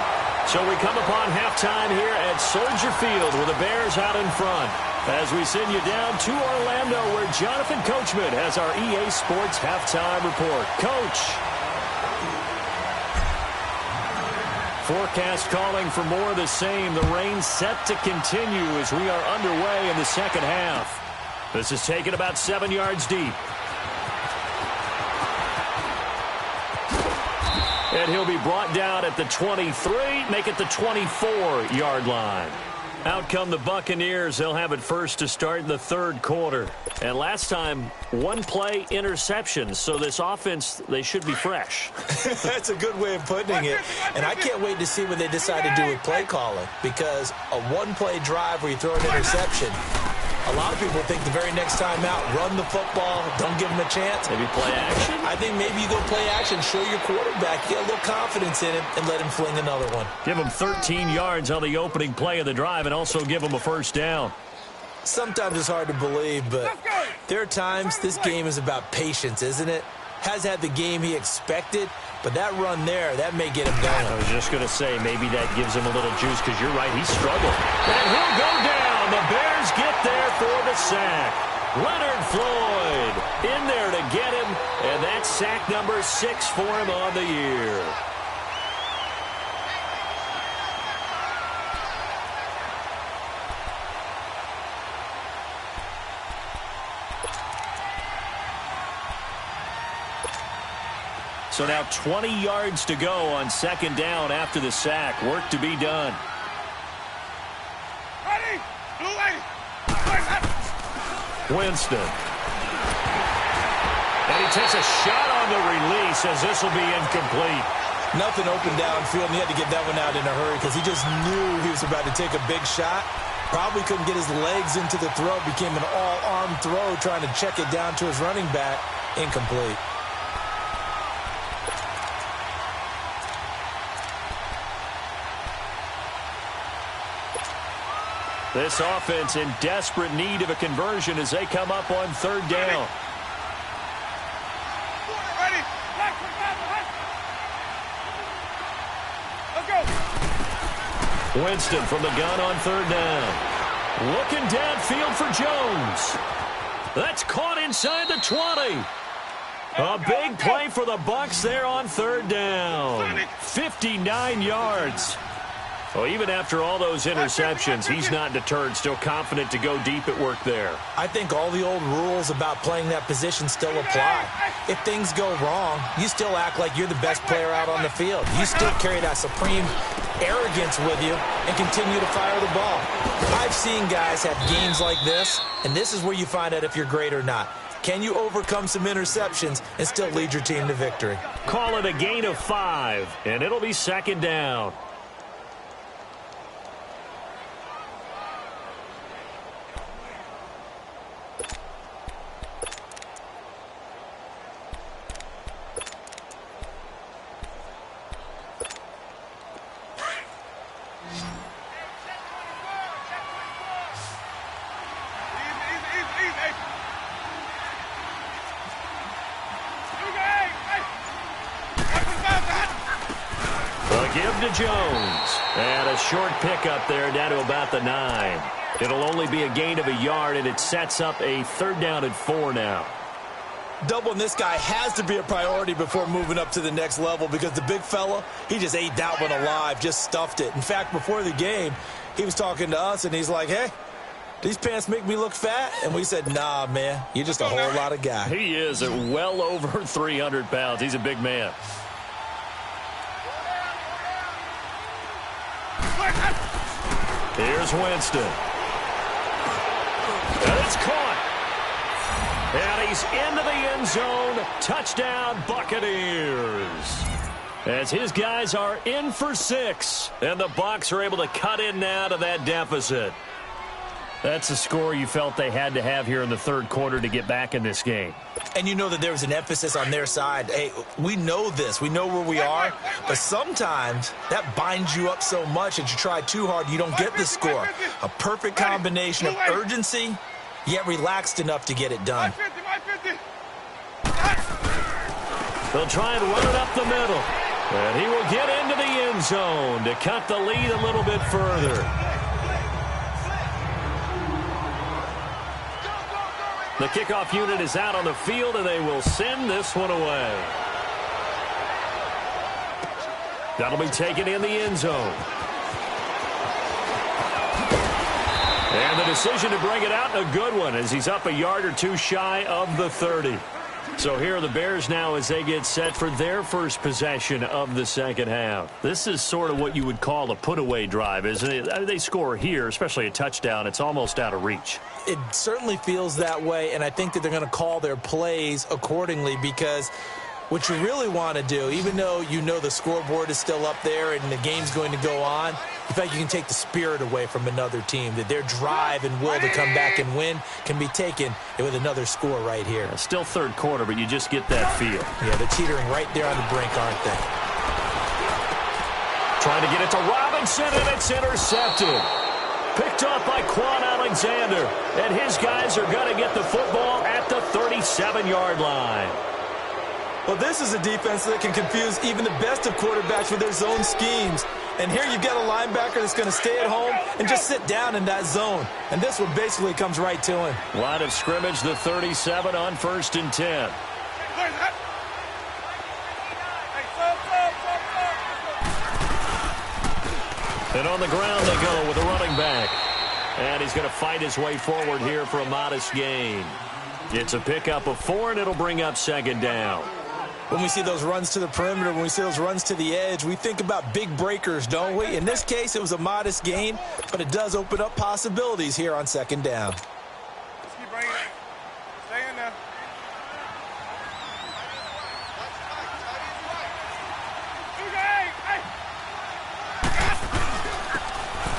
So we come upon halftime here at Soldier Field with the Bears out in front. As we send you down to Orlando where Jonathan Coachman has our EA Sports halftime report. Coach. Forecast calling for more of the same. The rain set to continue as we are underway in the second half. This is taken about 7 yards deep. And he'll be brought down at the 23, make it the 24-yard line. Out come the Buccaneers. They'll have it first to start in the 3rd quarter. And last time, 1 play interception. So this offense, they should be fresh. That's a good way of putting it. And I can't wait to see what they decide to do with play calling. Because a 1-play drive where you throw an interception, a lot of people think the very next time out, run the football, don't give him a chance. Maybe play action? I think maybe you go play action, show your quarterback, get a little confidence in him, and let him fling another one. Give him 13 yards on the opening play of the drive and also give him a 1st down. Sometimes it's hard to believe, but there are times this game is about patience, isn't it? Has had the game he expected, but that run there, that may get him going. I was just going to say, maybe that gives him a little juice because you're right, he struggled. And he'll go down. The Bears get there for the sack. Leonard Floyd in there to get him, and that's sack number 6 for him on the year. So now 20 yards to go on 2nd down after the sack. Work to be done. Ready? Blue lady. Winston. And he takes a shot on the release as this will be incomplete. Nothing open downfield, and he had to get that one out in a hurry because he just knew he was about to take a big shot. Probably couldn't get his legs into the throw. Became an all-arm throw trying to check it down to his running back. Incomplete. This offense in desperate need of a conversion as they come up on 3rd down. Ready? Let's go. Winston from the gun on 3rd down. Looking downfield for Jones. That's caught inside the 20. A big play for the Bucs there on 3rd down. 59 yards. Well, even after all those interceptions, he's not deterred, still confident to go deep at work there. I think all the old rules about playing that position still apply. If things go wrong, you still act like you're the best player out on the field. You still carry that supreme arrogance with you and continue to fire the ball. I've seen guys have games like this, and this is where you find out if you're great or not. Can you overcome some interceptions and still lead your team to victory? Call it a gain of 5, and it'll be 2nd down. Give to Jones. And a short pickup there down to about the 9. It'll only be a gain of a yard, and it sets up a 3rd down and 4 now. Doubling this guy has to be a priority before moving up to the next level because the big fella, he just ate that one alive, just stuffed it. In fact, before the game, he was talking to us, and he's like, hey, these pants make me look fat? And we said, nah, man, you're just a whole lot of guy. He is at well over 300 pounds. He's a big man. Here's Winston. And it's caught. And he's into the end zone. Touchdown, Buccaneers. As his guys are in for 6. And the Bucs are able to cut in now to that deficit. That's a score you felt they had to have here in the third quarter to get back in this game. And you know that there was an emphasis on their side. Hey, we know this. We know where we are. But sometimes that binds you up so much that you try too hard, you don't get the score. A perfect combination of urgency, yet relaxed enough to get it done. They'll try and run it up the middle. And he will get into the end zone to cut the lead a little bit further. The kickoff unit is out on the field, and they will send this one away. That'll be taken in the end zone. And the decision to bring it out, a good one, as he's up a yard or two shy of the 30. So here are the Bears now as they get set for their first possession of the second half. This is sort of what you would call a put-away drive, isn't it? They score here, especially a touchdown. It's almost out of reach. It certainly feels that way, and I think that they're going to call their plays accordingly, because what you really want to do, even though you know the scoreboard is still up there and the game's going to go on, in fact, you can take the spirit away from another team, that their drive and will to come back and win can be taken with another score right here. Still third quarter, but you just get that feel. Yeah, they're teetering right there on the brink, aren't they? Trying to get it to Robinson, and it's intercepted. Picked off by Quan Alexander, and his guys are going to get the football at the 37-yard line. Well, this is a defense that can confuse even the best of quarterbacks with their zone schemes. And here you've got a linebacker that's going to stay at home and just sit down in that zone. And this one basically comes right to him. Line of scrimmage, the 37 on 1st and 10. And on the ground they go with a running back. And he's going to fight his way forward here for a modest gain. It's a pickup of 4, and it'll bring up second down. When we see those runs to the perimeter, when we see those runs to the edge, we think about big breakers, don't we? In this case, it was a modest gain, but it does open up possibilities here on second down. Let's keep bringing it. Stay in there.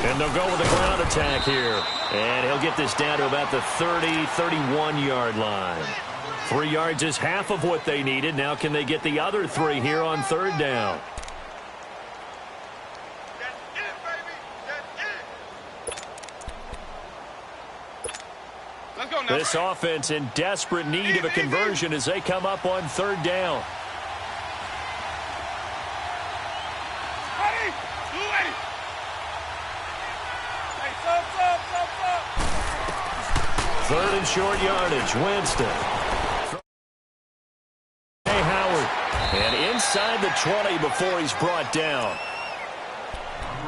And they'll go with a ground attack here. And he'll get this down to about the 30-31-yard line. 3 yards is half of what they needed. Now can they get the other 3 here on third down? Let's go now. This offense in desperate need of a conversion as they come up on third down. Ready? You ready? Hey, stop. 3rd and short yardage. Winston. And inside the 20 before he's brought down.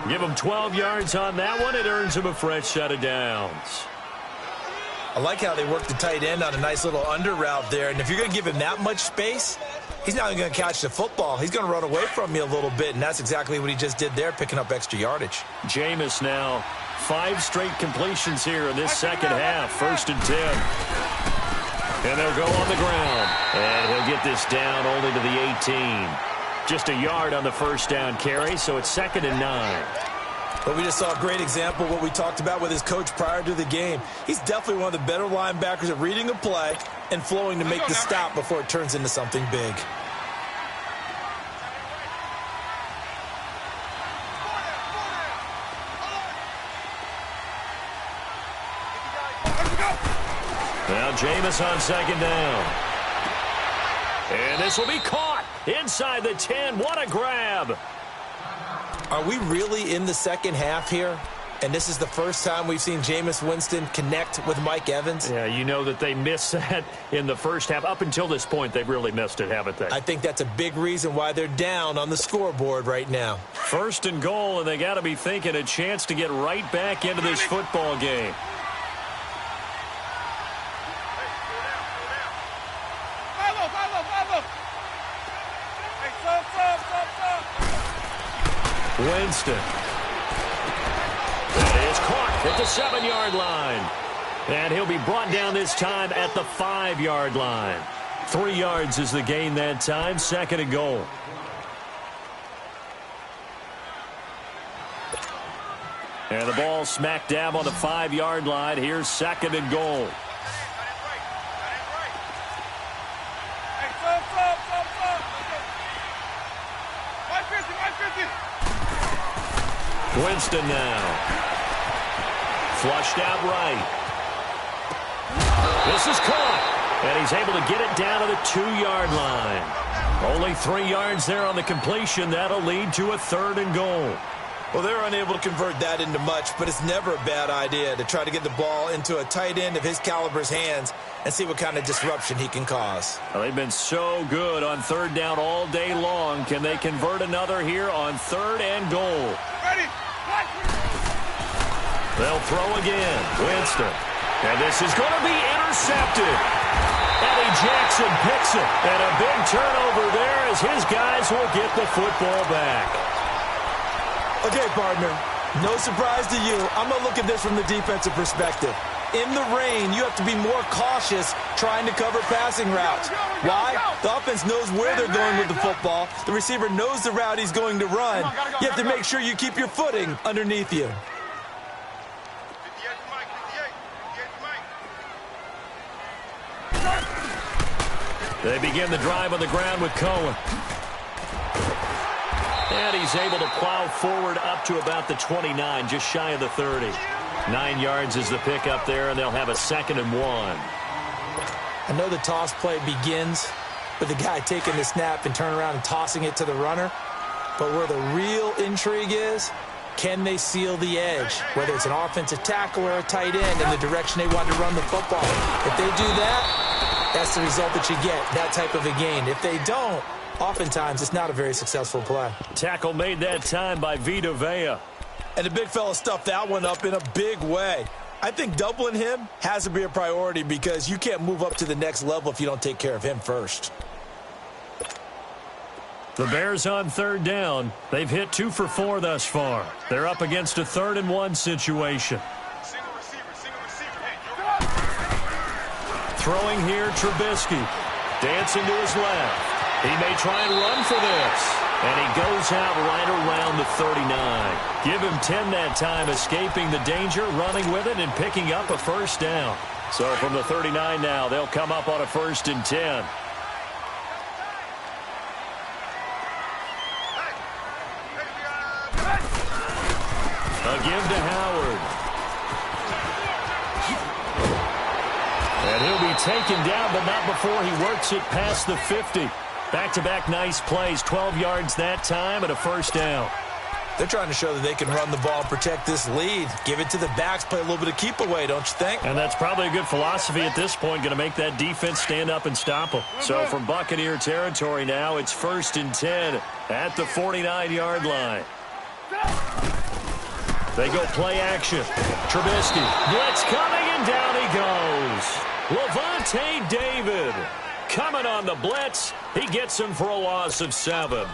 Give him 12 yards on that one. It earns him a fresh set of downs. I like how they work the tight end on a nice little under route there. And if you're going to give him that much space, he's not going to catch the football. He's going to run away from you a little bit, and that's exactly what he just did there, picking up extra yardage. Jameis now 5 straight completions here in this second half. 1st and 10. And they'll go on the ground. And he'll get this down only to the 18. Just a yard on the first down carry, so it's 2nd and 9. But we just saw a great example of what we talked about with his coach prior to the game. He's definitely one of the better linebackers at reading a play and flowing to make the stop before it turns into something big. Now Jameis on second down. And this will be caught inside the 10. What a grab. Are we really in the second half here? And this is the first time we've seen Jameis Winston connect with Mike Evans? Yeah, you know that they missed that in the first half. Up until this point, they've really missed it, haven't they? I think that's a big reason why they're down on the scoreboard right now. 1st and goal, and they got to be thinking a chance to get right back into this football game. Winston. That is caught at the 7-yard line. And he'll be brought down this time at the 5-yard line. 3 yards is the gain that time. 2nd and goal. And the ball smack dab on the 5-yard line. Here's 2nd and goal. Winston now. Flushed out right. This is caught. And he's able to get it down to the 2-yard line. Only 3 yards there on the completion. That'll lead to a 3rd and goal. Well, they're unable to convert that into much, but it's never a bad idea to try to get the ball into a tight end of his caliber's hands and see what kind of disruption he can cause. Well, they've been so good on 3rd down all day long. Can they convert another here on 3rd and goal? Ready. They'll throw again. Winston. And this is going to be intercepted. Eddie Jackson picks it. And a big turnover there as his guys will get the football back. Okay, partner, no surprise to you. I'm going to look at this from the defensive perspective. In the rain, you have to be more cautious trying to cover passing routes. Why? The offense knows where they're going with the football. The receiver knows the route he's going to run. You have to make sure you keep your footing underneath you. They begin the drive on the ground with Cohen. And he's able to plow forward up to about the 29, just shy of the 30. 9 yards is the pickup there, and they'll have a 2nd and 1. I know the toss play begins with the guy taking the snap and turning around and tossing it to the runner. But where the real intrigue is, can they seal the edge, whether it's an offensive tackle or a tight end in the direction they want to run the football. If they do that, that's the result that you get, that type of a gain. If they don't, oftentimes it's not a very successful play. Tackle made that time by Vita Vea. And the big fella stuffed that one up in a big way. I think doubling him has to be a priority because you can't move up to the next level if you don't take care of him first. The Bears on 3rd down. They've hit 2 for 4 thus far. They're up against a 3rd and 1 situation. Throwing here, Trubisky. Dancing to his left. He may try and run for this. And he goes out right around the 39. Give him 10 that time, escaping the danger, running with it, and picking up a 1st down. So from the 39 now, they'll come up on a 1st and 10. A give to Howard. And he'll be taken down, but not before he works it past the 50. Back-to-back nice plays, 12 yards that time, and a 1st down. They're trying to show that they can run the ball and protect this lead. Give it to the backs, play a little bit of keep away, don't you think? And that's probably a good philosophy at this point, going to make that defense stand up and stop them. So from Buccaneer territory now, it's 1st and 10 at the 49-yard line. They go play action. Trubisky, blitz coming, and down he goes. Levante David coming on the blitz. He gets him for a loss of 7.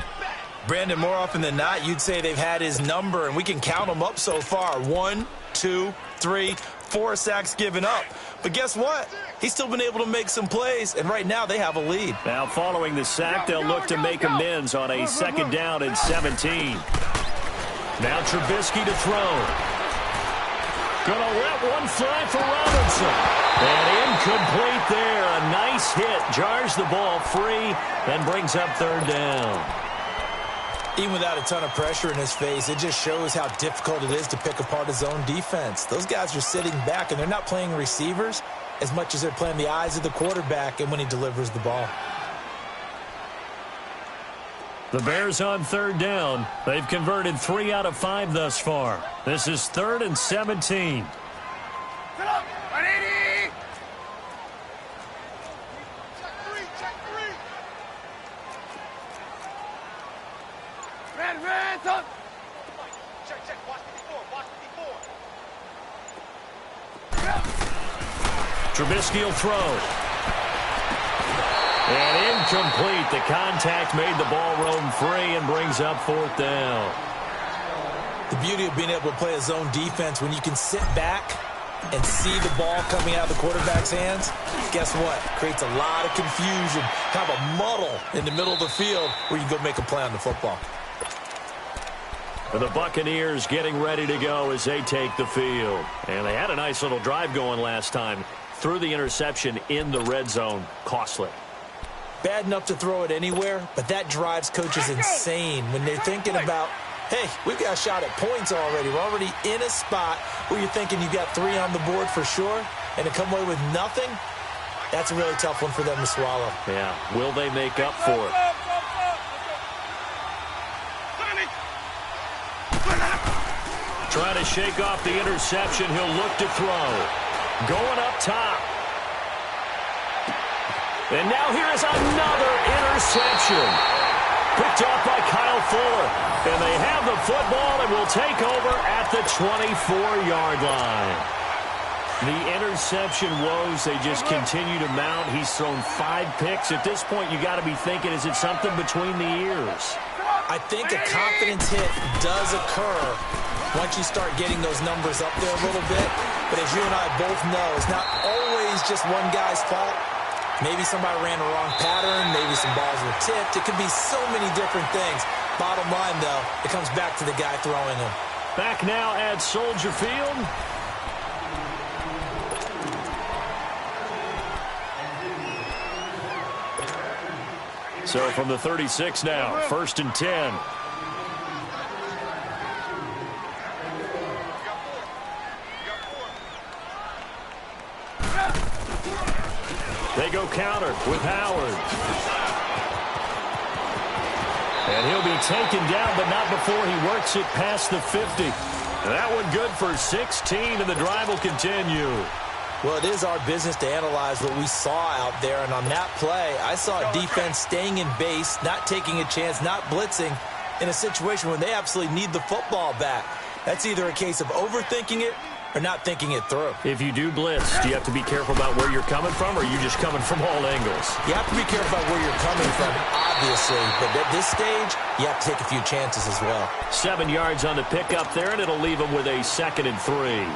Brandon, more often than not, you'd say they've had his number, and we can count them up so far. 1, 2, 3, 4 sacks given up. But guess what? He's still been able to make some plays, and right now they have a lead. Now following the sack, they'll look to make amends on a 2nd down and 17. Now Trubisky to throw. Gonna let one fly for Robinson. And incomplete there. A nice hit. Jars the ball free and brings up 3rd down. Even without a ton of pressure in his face, it just shows how difficult it is to pick apart his own defense. Those guys are sitting back, and they're not playing receivers as much as they're playing the eyes of the quarterback and when he delivers the ball. The Bears on 3rd down. They've converted 3 out of 5 thus far. This is 3rd and 17. Set up. 180. Check 3. Man, up. Check. Watch the 4. Trubisky will throw. And incomplete. The contact made the ball roam free and brings up 4th down. The beauty of being able to play a zone defense when you can sit back and see the ball coming out of the quarterback's hands, guess what? Creates a lot of confusion, kind of a muddle in the middle of the field where you can go make a play on the football. The Buccaneers getting ready to go as they take the field. And they had a nice little drive going last time. Threw the interception in the red zone. Costly. Bad enough to throw it anywhere, but that drives coaches insane when they're thinking about, hey, we've got a shot at points already. We're already in a spot where you're thinking you got 3 on the board for sure, and to come away with nothing, that's a really tough one for them to swallow. Yeah, will they make up for it? Trying to shake off the interception. He'll look to throw. Going up top. And now here is another interception. Picked off by Kyle Fuller. And they have the football and will take over at the 24-yard line. The interception woes, they just continue to mount. He's thrown 5 picks. At this point, you got to be thinking, is it something between the ears? I think a confidence hit does occur once you start getting those numbers up there a little bit. But as you and I both know, it's not always just one guy's fault. Maybe somebody ran the wrong pattern. Maybe some balls were tipped. It could be so many different things. Bottom line, though, it comes back to the guy throwing them. Back now at Soldier Field. So from the 36 now, 1st and 10. They go counter with Howard. And he'll be taken down, but not before he works it past the 50. And that one good for 16, and the drive will continue. Well, it is our business to analyze what we saw out there. And on that play, I saw a defense staying in base, not taking a chance, not blitzing in a situation where they absolutely need the football back. That's either a case of overthinking it or not thinking it through. If you do blitz, do you have to be careful about where you're coming from, or are you just coming from all angles? You have to be careful about where you're coming from, obviously. But at this stage, you have to take a few chances as well. 7 yards on the pickup there, and it'll leave them with a 2nd and 3.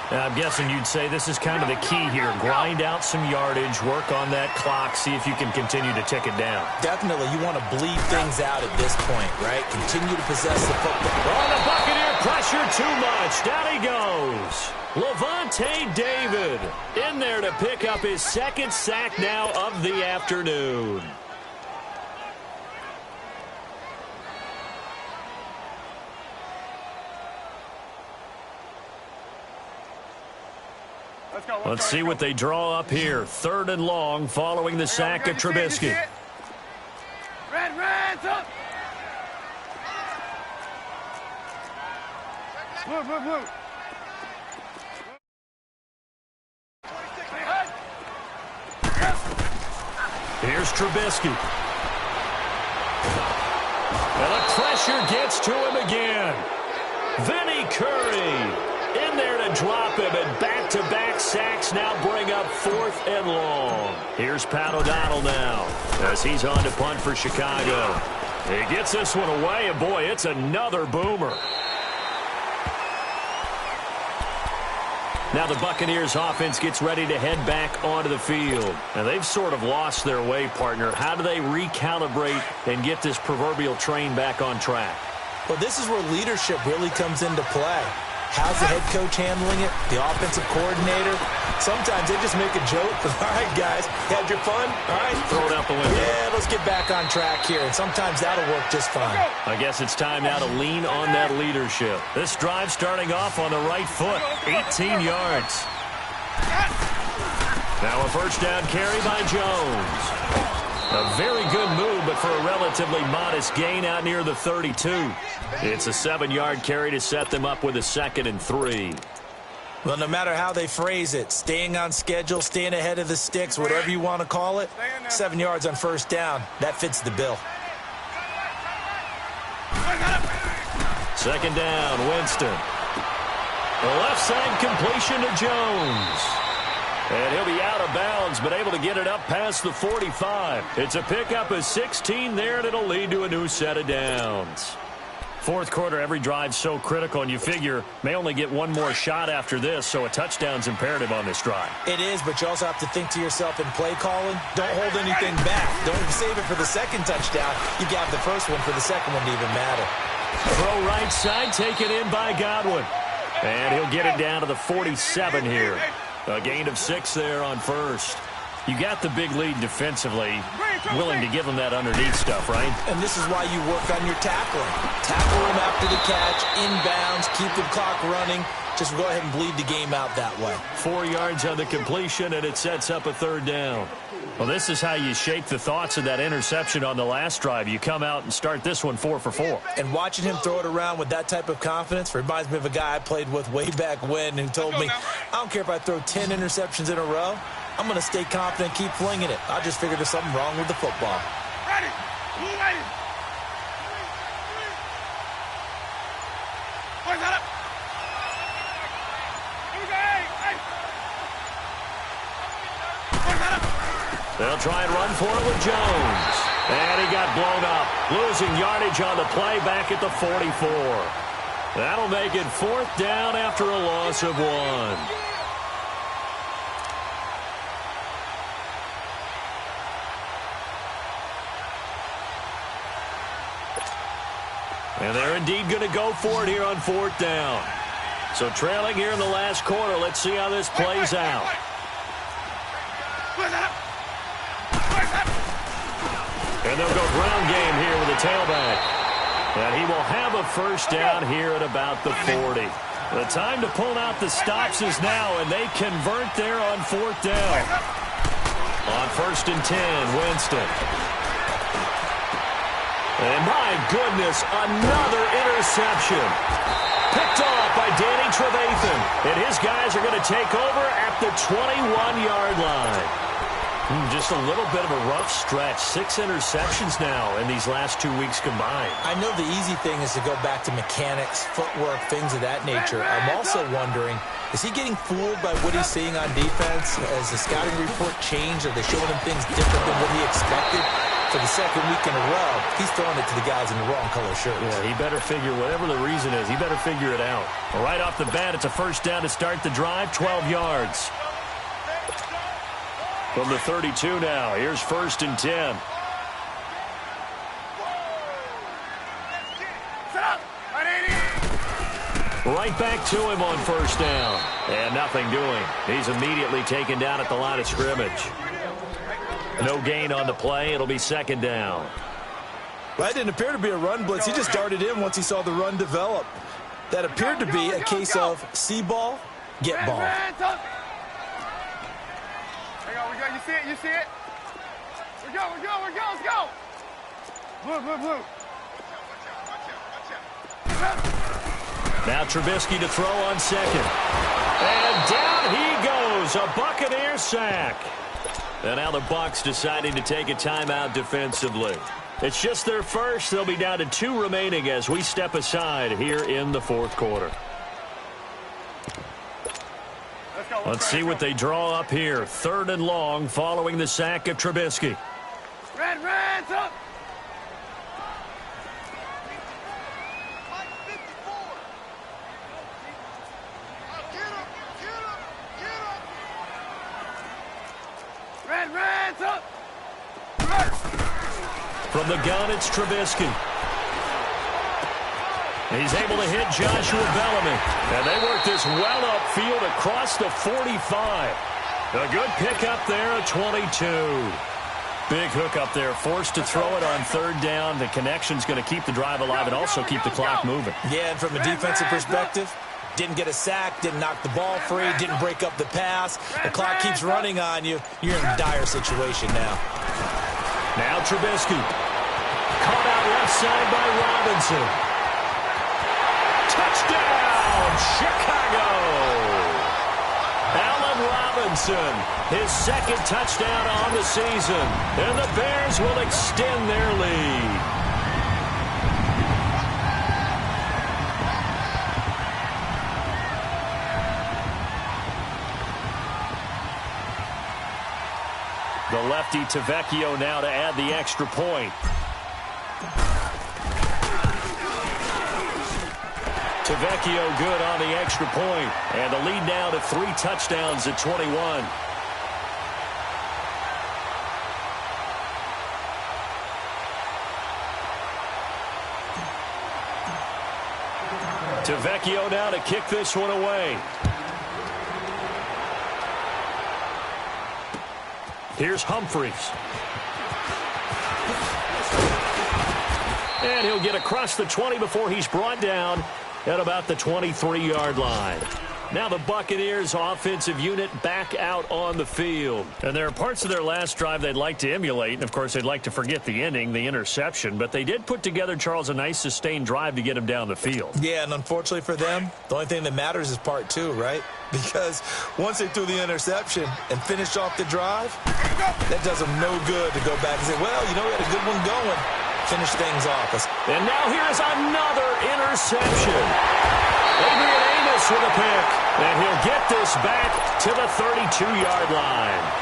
I'm guessing you'd say this is kind of the key here. Grind out some yardage, work on that clock, see if you can continue to tick it down. Definitely. You want to bleed things out at this point, right? Continue to possess the football. Oh, the Buccaneer pressure too much. Down he goes. Levante David in there to pick up his 2nd sack now of the afternoon. Let's see what they draw up here. 3rd and long following the sack of Trubisky. Red, up. Blue. Here's Trubisky. And the pressure gets to him again. Vinny Curry in there to drop him, and back-to-back sacks now bring up 4th and long. Here's Pat O'Donnell now as he's on to punt for Chicago. He gets this one away, and boy, it's another boomer. Now the Buccaneers offense gets ready to head back onto the field. And they've sort of lost their way, partner. How do they recalibrate and get this proverbial train back on track? Well, this is where leadership really comes into play. How's the head coach handling it? The offensive coordinator? Sometimes they just make a joke. All right, guys, had your fun? All right. Throw it out the window. Yeah, let's get back on track here. And sometimes that'll work just fine. I guess it's time now to lean on that leadership. This drive starting off on the right foot. 18 yards. Now a 1st down carry by Jones. A very good move, but for a relatively modest gain out near the 32. It's a 7-yard carry to set them up with a 2nd and 3. Well, no matter how they phrase it, staying on schedule, staying ahead of the sticks, whatever you want to call it, 7 yards on 1st down, that fits the bill. 2nd down, Winston. The left side completion to Jones. And he'll be out of bounds, but able to get it up past the 45. It's a pickup of 16 there, and it'll lead to a new set of downs. Fourth quarter, every drive's so critical, and you figure may only get one more shot after this, so a touchdown's imperative on this drive. It is, but you also have to think to yourself in play calling, don't hold anything back. Don't save it for the second touchdown. You got the first one for the second one to even matter. Throw right side, taken in by Godwin. And he'll get it down to the 47 here. A gain of 6 there on first. You got the big lead defensively, willing to give them that underneath stuff, right? And this is why you work on your tackling. Tackle them after the catch, inbounds, keep the clock running. Just go ahead and bleed the game out that way. 4 yards on the completion, and it sets up a third down. Well, this is how you shake the thoughts of that interception on the last drive. You come out and start this one 4 for 4. And watching him throw it around with that type of confidence reminds me of a guy I played with way back when who told me, I don't care if I throw 10 interceptions in a row. I'm going to stay confident, keep flinging it. I just figured there's something wrong with the football. Ready. Ready. Boys, out up. They'll try and run for it with Jones. And he got blown up. Losing yardage on the play back at the 44. That'll make it 4th down after a loss of 1. And they're indeed going to go for it here on 4th down. So trailing here in the last quarter. Let's see how this plays out. And they'll go ground game here with a tailback. And he will have a first down here at about the 40. The time to pull out the stops is now, and they convert there on 4th down. On 1st and 10, Winston. And my goodness, another interception. Picked off by Danny Trevathan. And his guys are going to take over at the 21-yard line. Just a little bit of a rough stretch. 6 interceptions now in these last 2 weeks combined. I know the easy thing is to go back to mechanics, footwork, things of that nature. I'm also wondering, is he getting fooled by what he's seeing on defense? Has the scouting report changed? Are they showing him things different than what he expected? For the second week in a row, he's throwing it to the guys in the wrong color shirts. Yeah, he better figure, whatever the reason is, he better figure it out. Right off the bat, it's a first down to start the drive, 12 yards. From the 32 now, here's 1st and 10. Right back to him on 1st down. And nothing doing. He's immediately taken down at the line of scrimmage. No gain on the play. It'll be 2nd down. Well, that didn't appear to be a run blitz. He just darted in once he saw the run develop. That appeared to be a case of see ball, get ball. You see it? You see it? We're go. Let's go. Blue. Now Trubisky to throw on 2nd. And down he goes. A Buccaneer sack. And now the Bucs deciding to take a timeout defensively. It's just their first. They'll be down to 2 remaining as we step aside here in the 4th quarter. Let's see what they draw up here. 3rd and long following the sack of Trubisky. Red, up. Red, up. From the gun, it's Trubisky. He's able to hit Joshua Bellamy. And they work this well upfield across the 45. A good pickup there at 22. Big hook up there, forced to throw it on 3rd down. The connection's going to keep the drive alive and also keep the clock moving. Yeah, and from a defensive perspective, didn't get a sack, didn't knock the ball free, didn't break up the pass. The clock keeps running on you. You're in a dire situation now. Now Trubisky. Caught out left side by Robinson. Touchdown, Chicago! Allen Robinson, his 2nd touchdown on the season. And the Bears will extend their lead. The lefty Tavecchio now to add the extra point. Tavecchio good on the extra point. And the lead now to 3 touchdowns at 21. Tavecchio now to kick this one away. Here's Humphreys. And he'll get across the 20 before he's brought down at about the 23-yard line. Now the Buccaneers offensive unit back out on the field. And there are parts of their last drive they'd like to emulate. And, of course, they'd like to forget the ending, the interception. But they did put together, Charles, a nice sustained drive to get him down the field. Yeah, and unfortunately for them, the only thing that matters is part 2, right? Because once they threw the interception and finished off the drive, that does them no good to go back and say, well, you know, we had a good one going. Finish things off. And now here's another interception. Adrian Amos with a pick. And he'll get this back to the 32-yard line.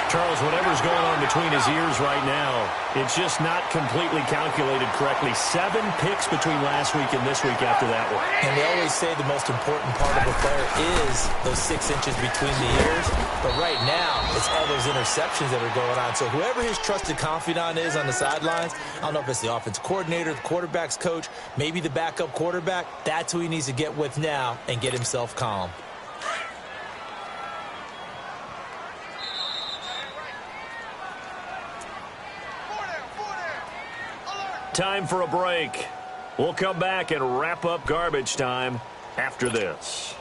Charles, whatever's going on between his ears right now, it's just not completely calculated correctly. 7 picks between last week and this week after that one. And they always say the most important part of a player is those 6 inches between the ears. But right now, it's all those interceptions that are going on. So whoever his trusted confidant is on the sidelines, I don't know if it's the offensive coordinator, the quarterback's coach, maybe the backup quarterback, that's who he needs to get with now and get himself calm. Time for a break. We'll come back and wrap up garbage time after this.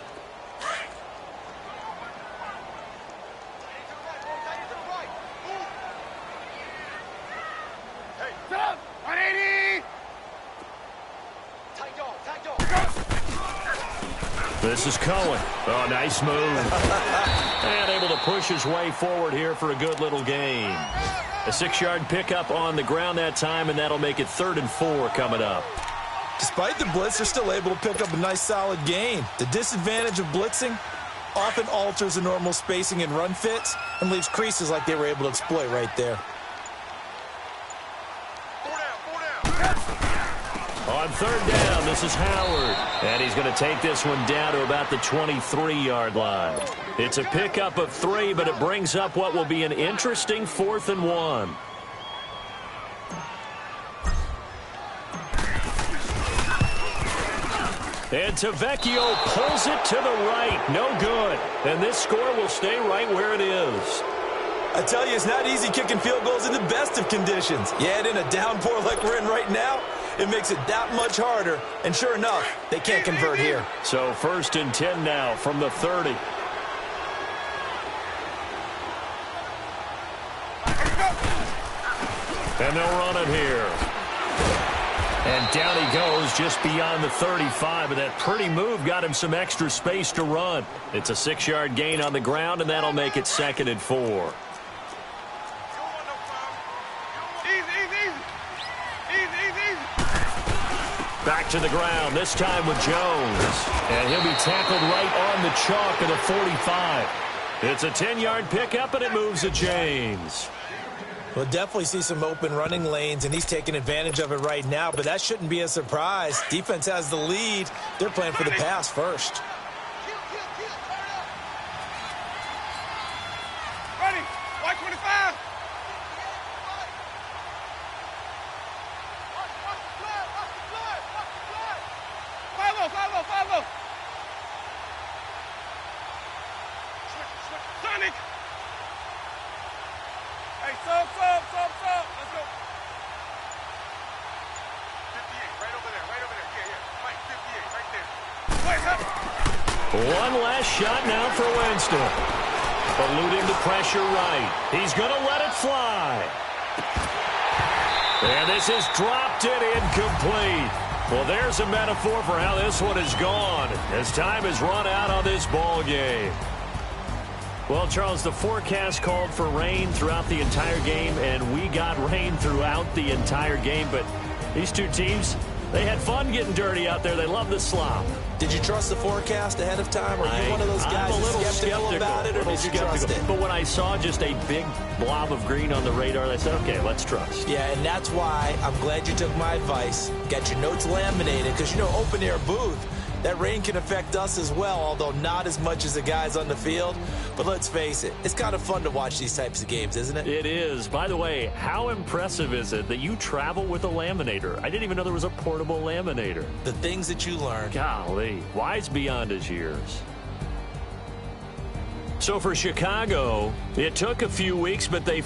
Hey, sit up! 180! This is Cohen. Oh, nice move. And able to push his way forward here for a good little gain. A 6-yard pickup on the ground that time, and that'll make it 3rd and 4 coming up. Despite the blitz, they're still able to pick up a nice solid gain. The disadvantage of blitzing often alters the normal spacing and run fits and leaves creases like they were able to exploit right there. On 3rd down, this is Howard. And he's going to take this one down to about the 23-yard line. It's a pickup of 3, but it brings up what will be an interesting 4th and 1. And Tavecchio pulls it to the right. No good. And this score will stay right where it is. I tell you, it's not easy kicking field goals in the best of conditions. Yet in a downpour like we're in right now, it makes it that much harder. And sure enough, they can't convert here. So 1st and 10 now from the 30. And they'll run it here. And down he goes just beyond the 35. And that pretty move got him some extra space to run. It's a 6-yard gain on the ground, and that'll make it 2nd and 4. Back to the ground, this time with Jones. And he'll be tackled right on the chalk of the 45. It's a 10-yard pickup, and it moves to James. We'll definitely see some open running lanes, and he's taking advantage of it right now, but that shouldn't be a surprise. Defense has the lead. They're playing for the pass first. Ready! White 25! Follow! Sonic! Hey, sub! Let's go! 58, right over there. Yeah. Mike, 58, right there. Wait, up! One last shot now for Winston. Eluding the pressure right. He's going to let it fly. And this is dropped it incomplete. Well, there's a metaphor for how this one is gone as time has run out on this ball game. Well, Charles, the forecast called for rain throughout the entire game, and we got rain throughout the entire game. But these two teams, they had fun getting dirty out there. They love the slop. Did you trust the forecast ahead of time? Or are you one of those guys I'm a little skeptical about it, or did you trust it? But when I saw just a big blob of green on the radar, I said, okay, let's trust. Yeah, and that's why I'm glad you took my advice. Got your notes laminated, because, you know, open-air booth, That rain can affect us as well, although not as much as the guys on the field. But let's face it, it's kind of fun to watch these types of games, isn't it? It is. By the way, how impressive is it that you travel with a laminator? I didn't even know there was a portable laminator. The things that you learn. Golly, wise beyond his years. So for Chicago, it took a few weeks, but they